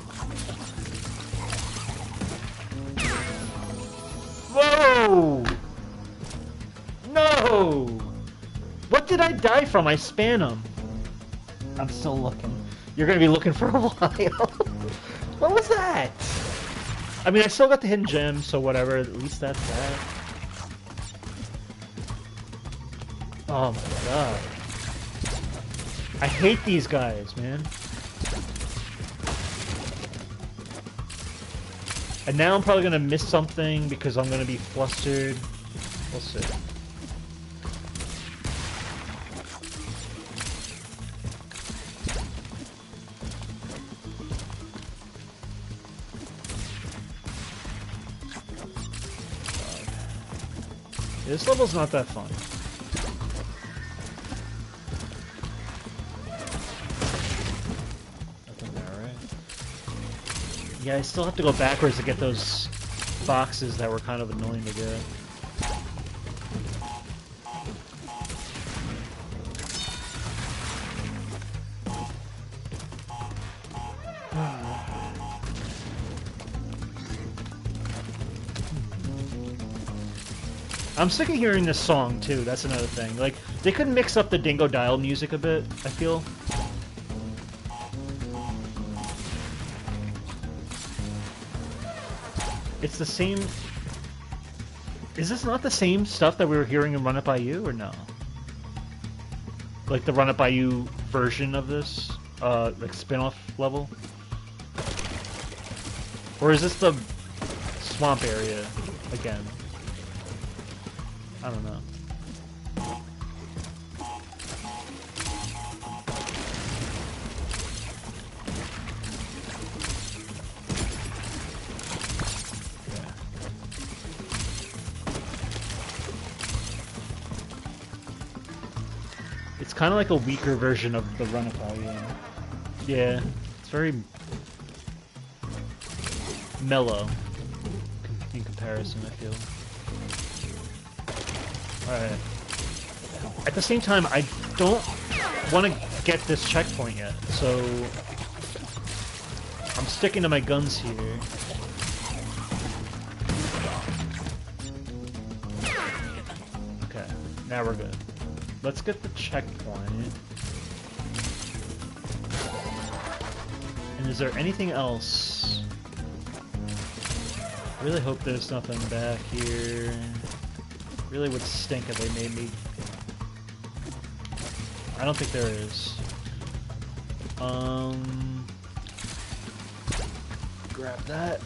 Whoa! No! What did I die from? I span them. I'm still looking. You're gonna be looking for a while. What was that? I mean, I still got the hidden gem, so whatever. At least that's that. Oh my god. I hate these guys, man. And now I'm probably gonna miss something because I'm gonna be flustered. We'll see. This level's not that fun. Nothing there, right? Yeah, I still have to go backwards to get those boxes that were kind of annoying to get. I'm sick of hearing this song, too. That's another thing. Like, they could mix up the Dingo Dial music a bit, I feel. It's the same... Is this not the same stuff that we were hearing in Run It By You, or no? Like the Run It By You version of this? Like, spin-off level? Or is this the swamp area again? I don't know. Yeah. It's kind of like a weaker version of the Run It By You. Yeah, it's very mellow in comparison, I feel. Alright. At the same time, I don't want to get this checkpoint yet, so I'm sticking to my guns here. Okay, now we're good. Let's get the checkpoint. And is there anything else? I really hope there's nothing back here. Really would stink if they made me... I don't think there is. Grab that.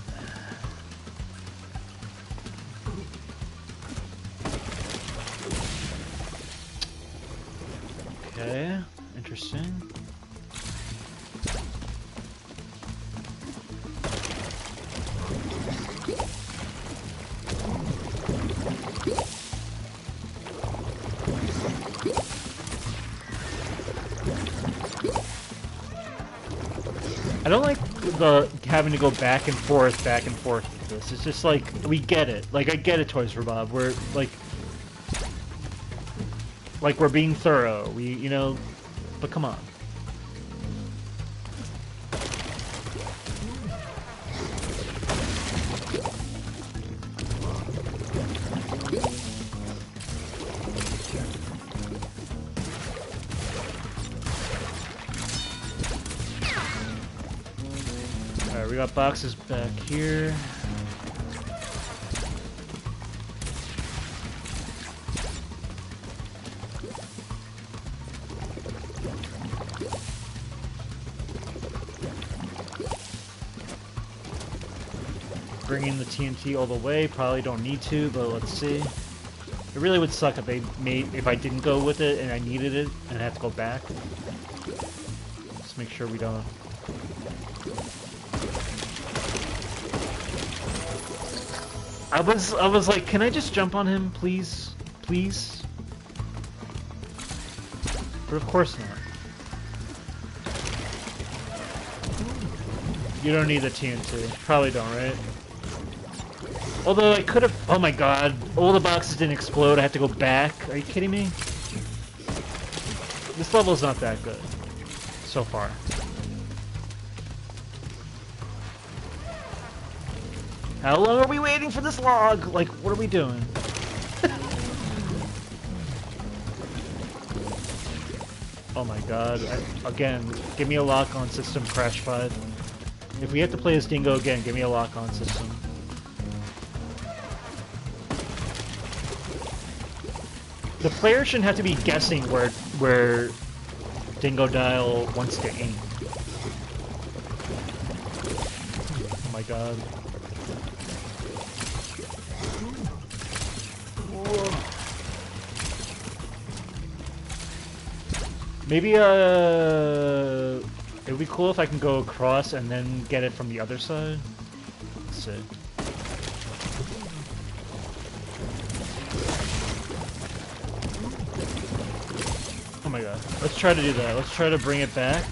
Okay, interesting. I don't like the having to go back and forth with this. It's just like, we get it. Like, I get it, Toys for Bob. We're, like we're being thorough. We, you know, but come on. We got boxes back here. Bringing the TNT all the way, probably don't need to, but let's see. It really would suck if I didn't go with it and I needed it and I had to go back. Let's make sure we don't. I was like, can I just jump on him, please? Please? But of course not. You don't need the TNT. Probably don't, right? Although I could have... Oh my god. All the boxes didn't explode. I have to go back. Are you kidding me? This level's not that good. So far. How long are we waiting for this log? Like, what are we doing? Oh my god. Again, give me a lock on system Crash 5. If we have to play as Dingo again, give me a lock on system. The player shouldn't have to be guessing where Dingo Dial wants to aim. Oh my god. Whoa. Maybe it would be cool if I can go across and then get it from the other side. Let's see. Oh my god. Let's try to do that. Let's try to bring it back.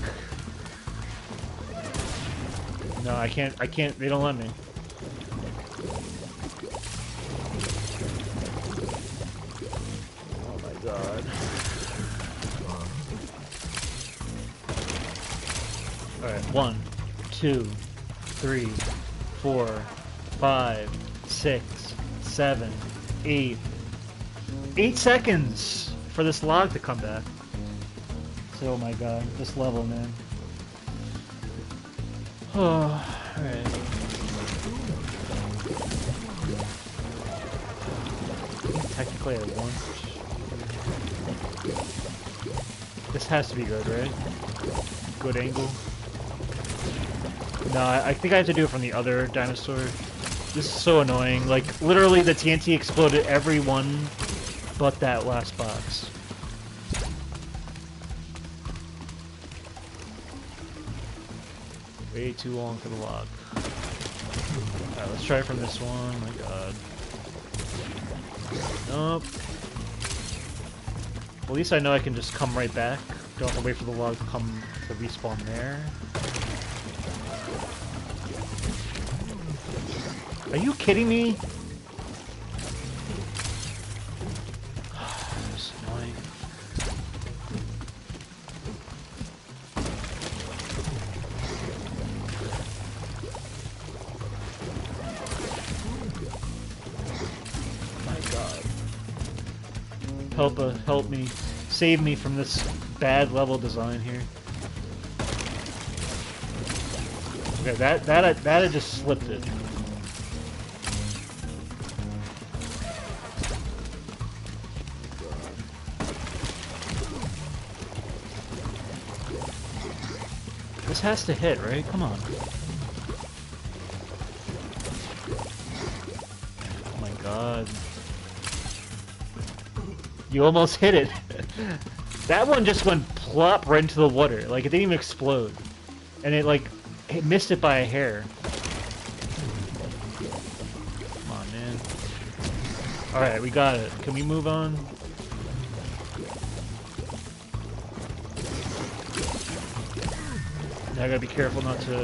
No, I can't. They don't let me. Oh my god. Alright, 1, 2, 3, 4, 5, 6, 7, 8. 8 seconds for this log to come back. So, oh my god, this level, man. Oh, alright. Technically I won't. This has to be good, right? Good angle. No, I think I have to do it from the other dinosaur. This is so annoying. Like, literally the TNT exploded every one but that last box. Way too long for the log. Alright, let's try it from this one. Oh my god. Nope. Well, at least I know I can just come right back. Don't have to wait for the log to come to respawn there. Are you kidding me? This is annoying. My god. Help me. Save me from this bad level design here. Okay, that I just slipped it. This has to hit, right? Come on. Oh my god. You almost hit it. That one just went plop right into the water. Like, it didn't even explode. And it missed it by a hair. Come on, man. Alright, we got it. Can we move on? Now I gotta be careful not to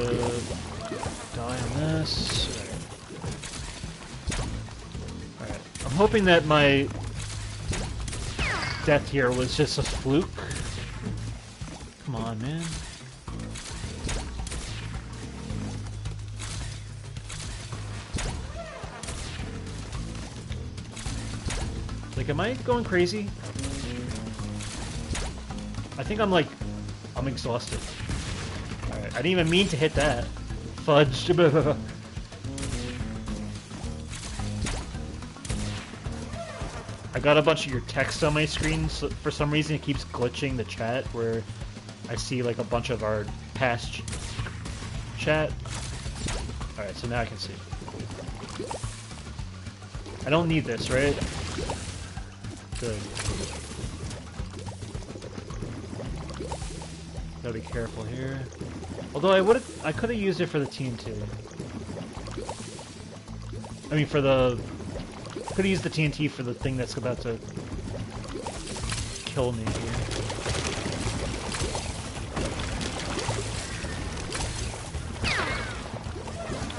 die on this. Alright. I'm hoping that my death here was just a fluke. Come on, man. Like, am I going crazy? I think I'm exhausted. Alright, I didn't even mean to hit that. Fudge. I got a bunch of your text on my screen, so for some reason it keeps glitching the chat where I see like a bunch of our past chat. Alright, so now I can see. I don't need this, right? Good. Gotta be careful here. Although I could have used it for the TNT. I mean, could have used the TNT for the thing that's about to kill me here.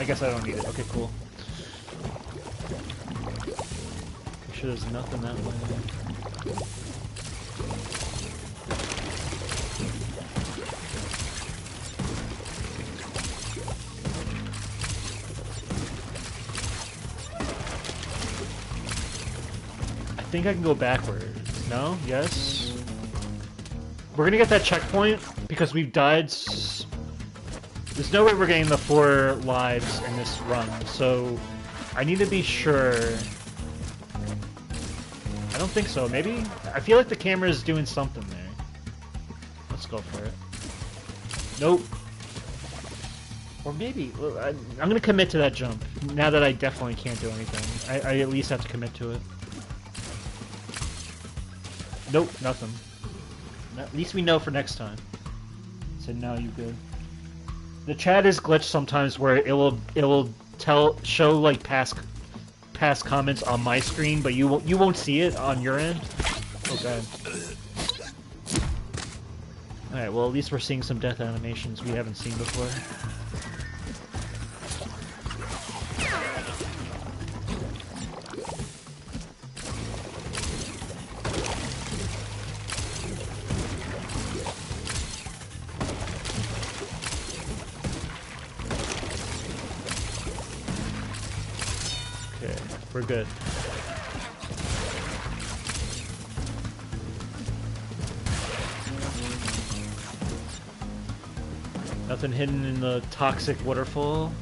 guess I don't need it. Okay, cool. Make sure there's nothing that way. I think I can go backwards. No? Yes? We're gonna get that checkpoint because we've died. There's no way we're getting the 4 lives in this run, so I need to be sure. I don't think so. Maybe? I feel like the camera is doing something there. Let's go for it. Nope. Or maybe. I'm gonna commit to that jump, now that I definitely can't do anything. I at least have to commit to it. Nope, nothing. At least we know for next time. So now you good. The chat is glitched sometimes where it will show like past comments on my screen, but you won't see it on your end. Okay. All right. Well, at least we're seeing some death animations we haven't seen before. We're good. Nothing hidden in the toxic waterfall.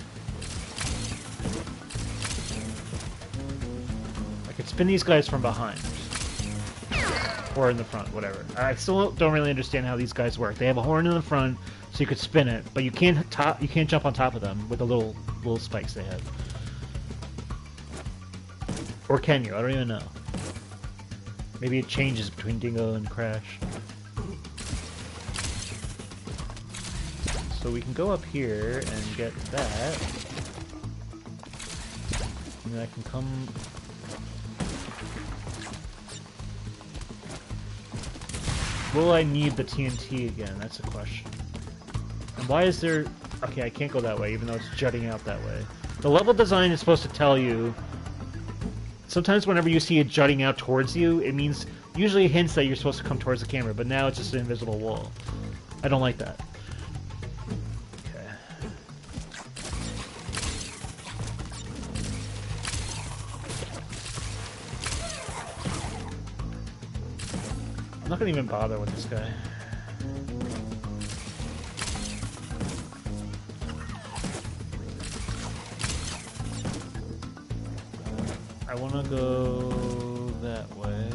I could spin these guys from behind. Or in the front, whatever. I still don't really understand how these guys work. They have a horn in the front, so you could spin it, but you can't jump on top of them with the little spikes they have. Or can you? I don't even know. Maybe it changes between Dingo and Crash. So we can go up here and get that. And then I can come... Will I need the TNT again? That's a question. And why is there... Okay, I can't go that way, even though it's jutting out that way. The level design is supposed to tell you... Sometimes whenever you see it jutting out towards you, it means... Usually hints that you're supposed to come towards the camera, but now it's just an invisible wall. I don't like that. Okay. I'm not gonna even bother with this guy. I want to go that way.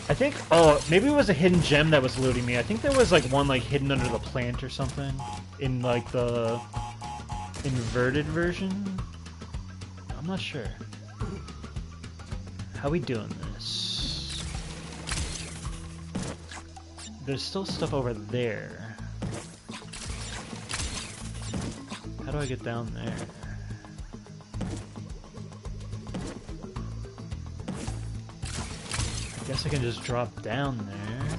I think, oh, maybe it was a hidden gem that was looting me. I think there was like one like hidden under the plant or something in like the inverted version. I'm not sure. How we doing this? There's still stuff over there. How do I get down there? I guess I can just drop down there.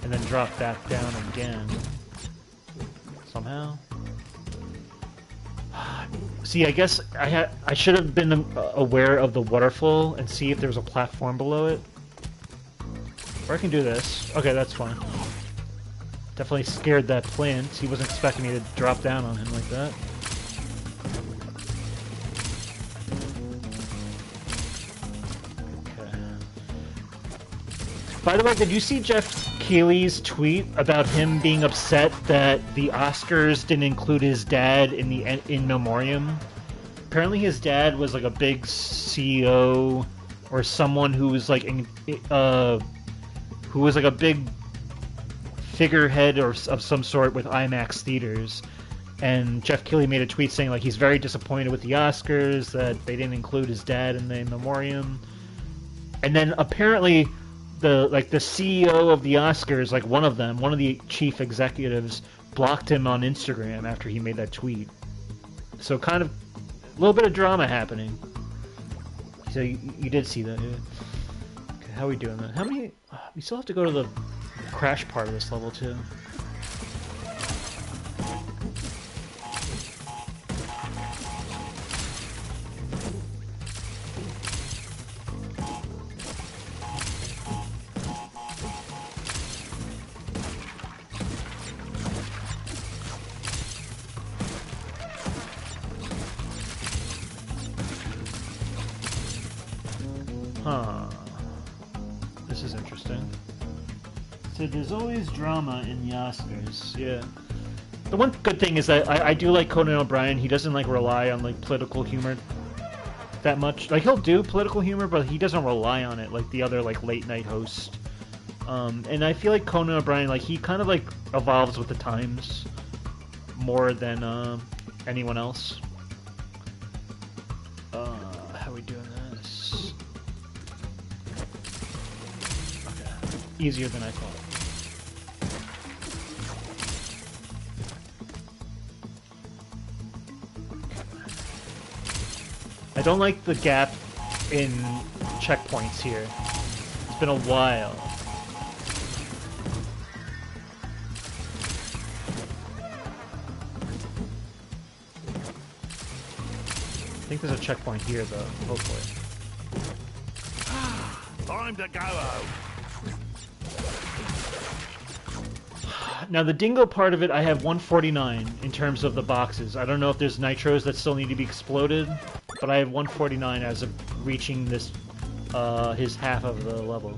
And then drop back down again. Somehow. See, I guess I should have been aware of the waterfall and see if there was a platform below it. Or I can do this. Okay, that's fine. Definitely scared that plant. He wasn't expecting me to drop down on him like that. Okay. By the way, did you see Jeff Keighley's tweet about him being upset that the Oscars didn't include his dad in the in memoriam? Apparently his dad was like a big CEO or someone who was like who was like a big figurehead or of some sort with IMAX theaters, and Jeff Keighley made a tweet saying like he's very disappointed with the Oscars that they didn't include his dad in the memoriam. And then apparently the CEO of the Oscars, like one of the chief executives, blocked him on Instagram after he made that tweet. So kind of a little bit of drama happening. So you did see that, yeah. Okay, how are we doing that? How many? We still have to go to the crash part of this level, too. Huh. This is interesting. So there's always drama in the Oscars, yeah. The one good thing is that I do like Conan O'Brien. He doesn't like rely on like political humor that much. Like he'll do political humor, but he doesn't rely on it like the other like late night host. And I feel like Conan O'Brien, like he kind of like evolves with the times more than anyone else. How are we doing this? Okay, easier than I thought. I don't like the gap in checkpoints here. It's been a while. I think there's a checkpoint here, though, hopefully. Time to go home. Now, the dingo part of it, I have 149 in terms of the boxes. I don't know if there's nitros that still need to be exploded, but I have 149 as of reaching this, his half of the level.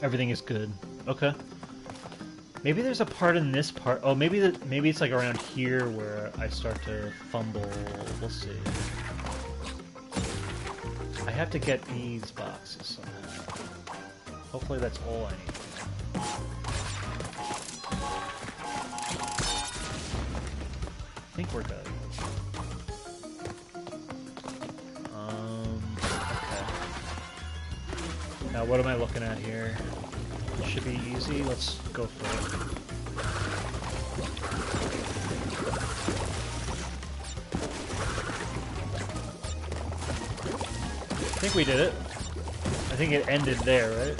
Everything is good. Okay. Maybe there's a part in this part. Oh, maybe it's like around here where I start to fumble. We'll see. I have to get these boxes somehow. Hopefully that's all I need. I think we're good. Okay. Now what am I looking at here? Should be easy. Let's go for it. I think we did it. I think it ended there, right?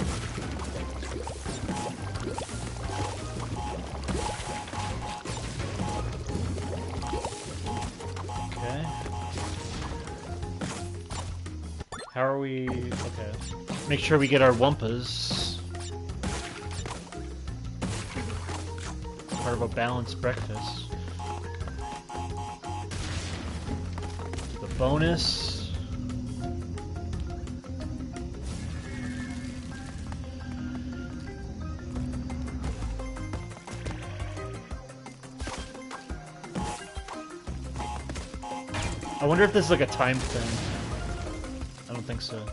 Okay. How are we... Okay. Make sure we get our Wumpas. Part of a balanced breakfast. The bonus. I wonder if this is like a time thing. I don't think so.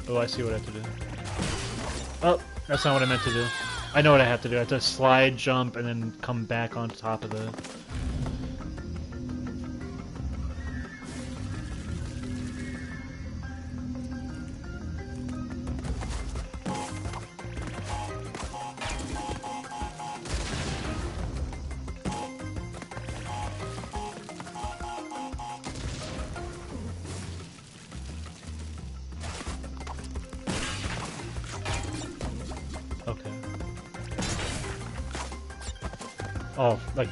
Oh, I see what I have to do. Oh, that's not what I meant to do. I know what I have to do. I have to slide, jump, and then come back on top of the... Oh, like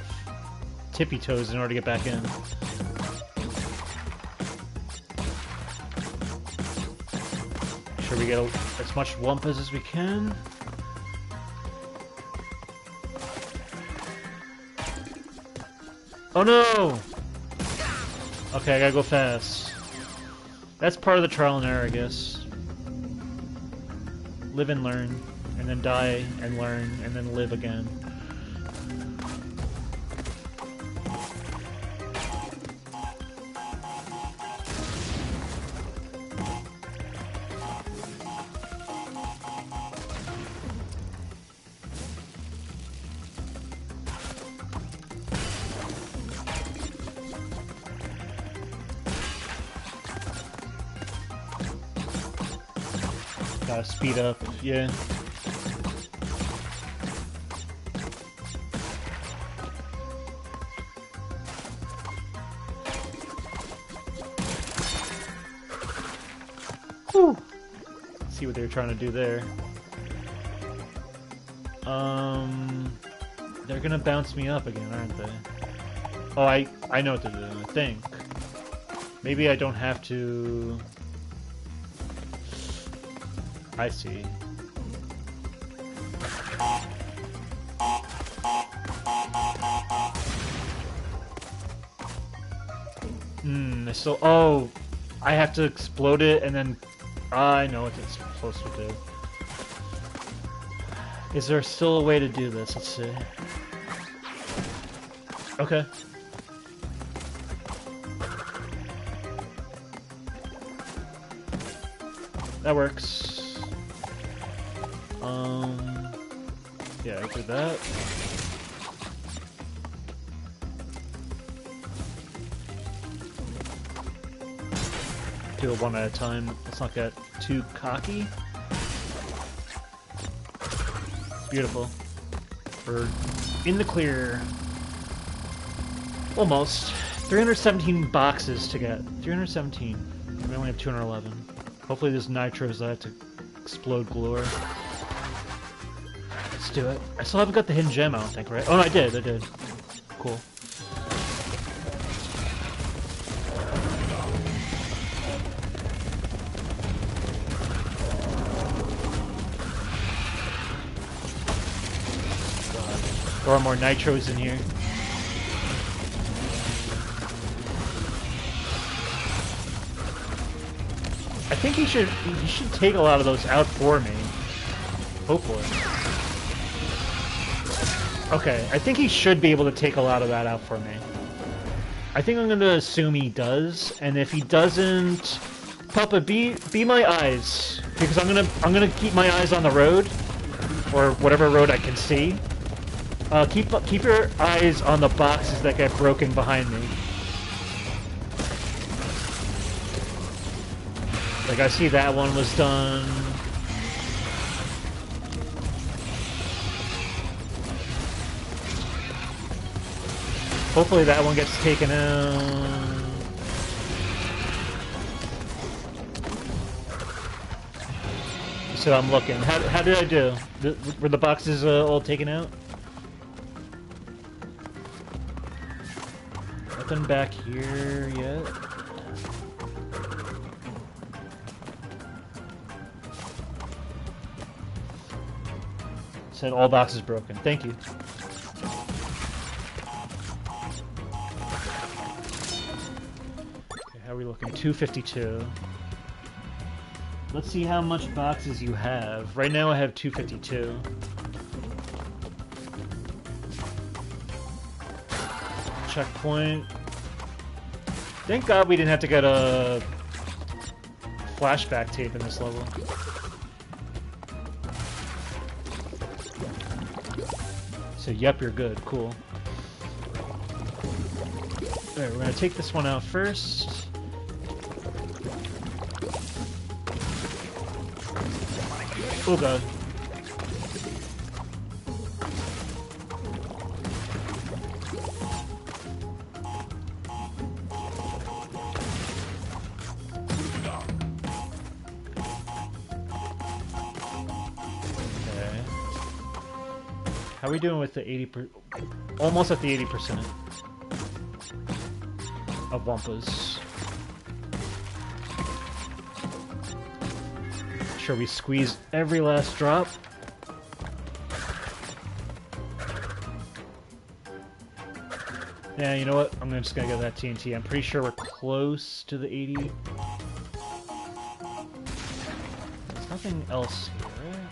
tippy toes in order to get back in. Make sure we get as much Wumpas as we can. Oh no! Okay, I gotta go fast. That's part of the trial and error, I guess. Live and learn, and then die and learn, and then live again. Gotta speed up, yeah. Whew. See what they were trying to do there. They're gonna bounce me up again, aren't they? Oh, I know what they're doing, I think. Maybe I don't have to... I see. So... Oh! I have to explode it and then... I know what it's supposed to do. Is there still a way to do this? Let's see. Okay. That works. Yeah, I did that. Do it one at a time. Let's not get too cocky. Beautiful. We're in the clear. Almost. 317 boxes to get. 317. We only have 211. Hopefully there's nitros that have to explode glory. Let's do it. I still haven't got the hidden gem, I don't think, right? Oh, no, I did. Cool. There are more nitros in here. I think he should take a lot of those out for me. Hopefully. Okay, I think he should be able to take a lot of that out for me. I think I'm gonna assume he does, and if he doesn't, Papa, be my eyes, because I'm gonna keep my eyes on the road, or whatever road I can see. Keep your eyes on the boxes that get broken behind me. Like, I see that one was done. Hopefully that one gets taken out. So I'm looking. How did I do? Were the boxes all taken out? Nothing back here yet. Said all boxes broken. Thank you. Okay, how are we looking? 252. Let's see how much boxes you have. Right now I have 252. Checkpoint. Thank God we didn't have to get a flashback tape in this level. So, yep, you're good. Cool. Alright, we're gonna take this one out first. Oh god. How are we doing with the 80%? Almost at the 80% of Wumpas. Sure, we squeeze every last drop. Yeah, you know what? I'm just gonna get that TNT. I'm pretty sure we're close to the 80. There's nothing else here, right?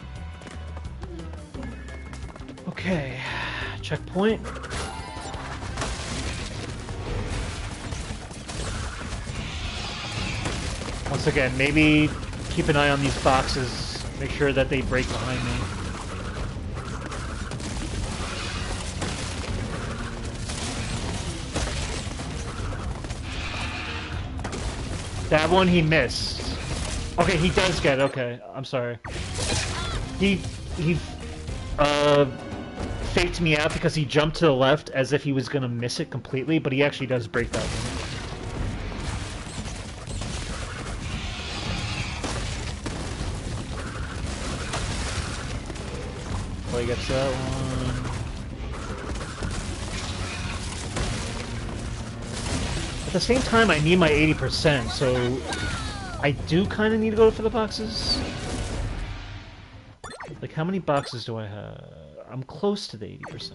Okay, checkpoint. Once again, maybe keep an eye on these boxes. Make sure that they break behind me. That one he missed. Okay, he does get it. Okay, I'm sorry. He faked me out because he jumped to the left as if he was gonna miss it completely, but he actually does break that one. Well, he gets that one. At the same time, I need my 80%, so I do kind of need to go for the boxes. Like, how many boxes do I have? I'm close to the 80%.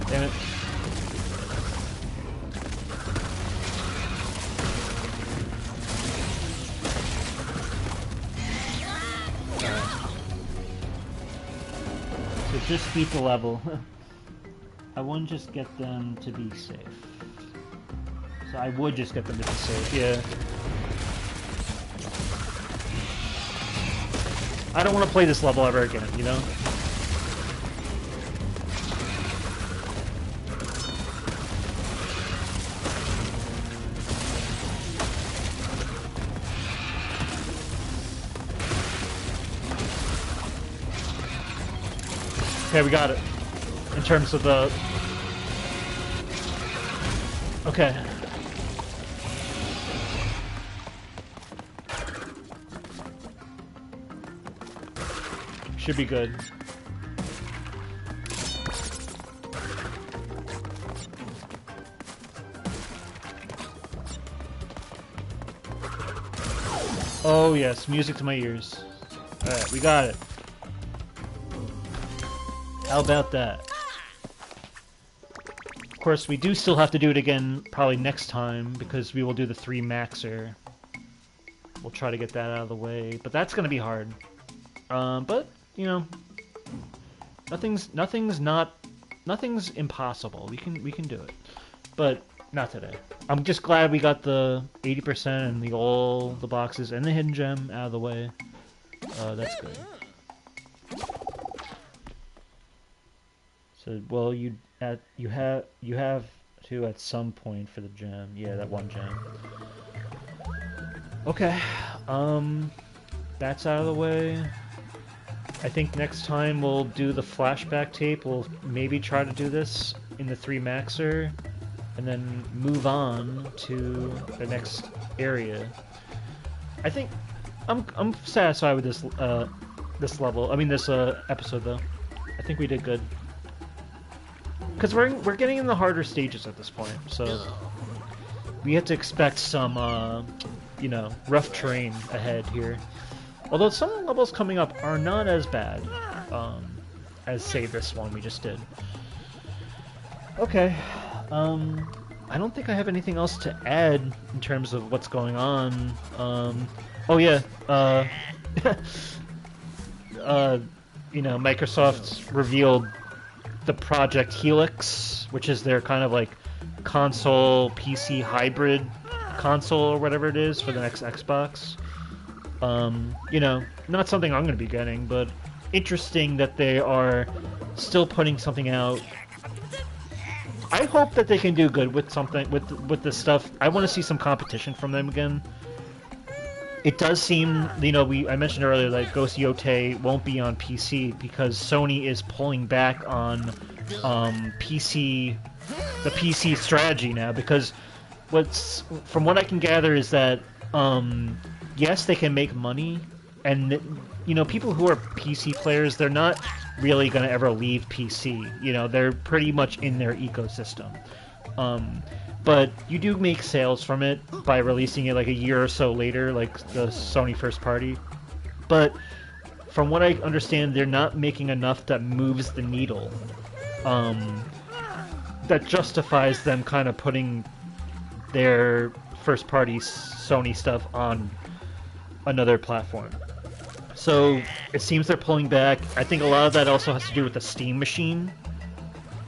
Damn it. So just beat the level. I wouldn't just get them to be safe. So I would just get them to be safe, yeah. I don't want to play this level ever again, you know? Okay, we got it. In terms of the... Okay. Should be good. Oh yes, music to my ears. Alright, we got it. How about that? Of course, we do still have to do it again probably next time, because we will do the 3 maxer. We'll try to get that out of the way, but that's gonna be hard. But, you know, nothing's impossible. We can do it. But not today. I'm just glad we got the 80% and all the boxes and the hidden gem out of the way. That's good. So, well, you have to at some point for the gem. Yeah, that one gem. Okay. That's out of the way. I think next time we'll do the flashback tape. We'll maybe try to do this in the 3 maxer, and then move on to the next area. I think I'm satisfied with this this level. I mean this episode though. I think we did good. Because we're getting in the harder stages at this point, so we have to expect some you know, rough terrain ahead here. Although some levels coming up are not as bad as, say, this one we just did. Okay. I don't think I have anything else to add in terms of what's going on. Oh yeah. You know, Microsoft revealed the Project Helix, which is their kind of like console PC hybrid console or whatever it is for the next Xbox. You know, not something I'm going to be getting, but interesting that they are still putting something out. I hope that they can do good with something with this stuff. I want to see some competition from them again. It does seem, you know, I mentioned earlier that Ghost Yotei won't be on PC because Sony is pulling back on the PC strategy now, because from what I can gather is that yes, they can make money, and you know, people who are PC players, they're not really going to ever leave PC. You know, they're pretty much in their ecosystem. But you do make sales from it by releasing it like a year or so later, like the Sony first party. But from what I understand, they're not making enough that moves the needle. That justifies them kind of putting their first party Sony stuff on another platform. So it seems they're pulling back. I think a lot of that also has to do with the Steam machine,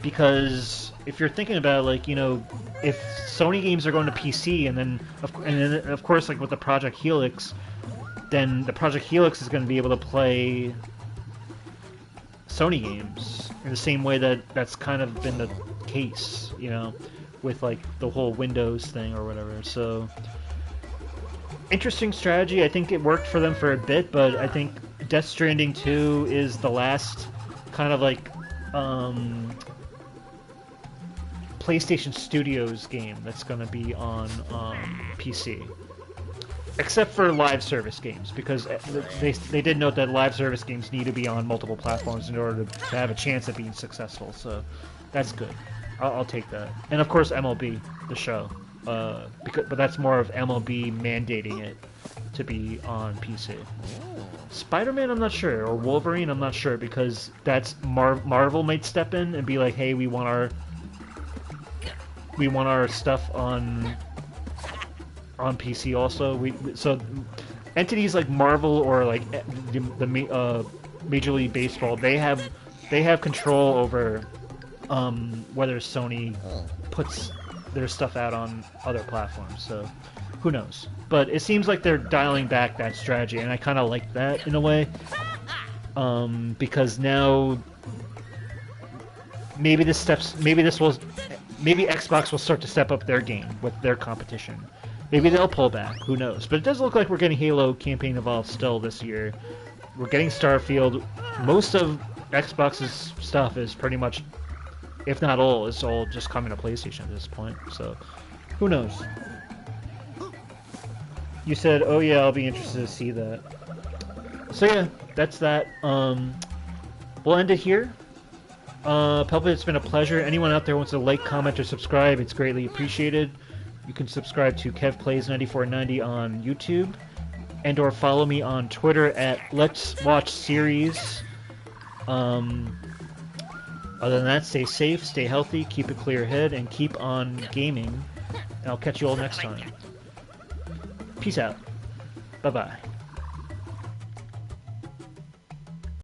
because if you're thinking about it, like, you know, if Sony games are going to PC, and then of course, like with the Project Helix, then the Project Helix is going to be able to play Sony games, in the same way that that's kind of been the case, you know, with like the whole Windows thing or whatever. So interesting strategy. I think it worked for them for a bit, but I think Death Stranding 2 is the last kind of like PlayStation Studios game that's going to be on PC. Except for live service games, because they did note that live service games need to be on multiple platforms in order to have a chance at being successful, so that's good. I'll take that. And of course MLB, the show. But that's more of MLB mandating it to be on PC. Spider-Man, I'm not sure, or Wolverine, I'm not sure, because that's Marvel might step in and be like, hey, we want our stuff on PC also. So entities like Marvel or like the Major League Baseball, they have control over whether Sony puts their stuff out on other platforms. So who knows? But it seems like they're dialing back that strategy, and I kind of like that in a way, because now maybe Xbox will start to step up their game with their competition. Maybe they'll pull back. Who knows? But it does look like we're getting Halo Campaign Evolved still this year. We're getting Starfield. Most of Xbox's stuff is pretty much, if not all, it's all just coming to PlayStation at this point. So, who knows? You said, oh yeah, I'll be interested to see that. So yeah, that's that. We'll end it here. Pelpit, it's been a pleasure. Anyone out there wants to like, comment, or subscribe, it's greatly appreciated. You can subscribe to KevPlays9490 on YouTube, and or follow me on Twitter at Let's Watch Series. Other than that, stay safe, stay healthy, keep a clear head, and keep on gaming. And I'll catch you all next time. Peace out. Bye-bye.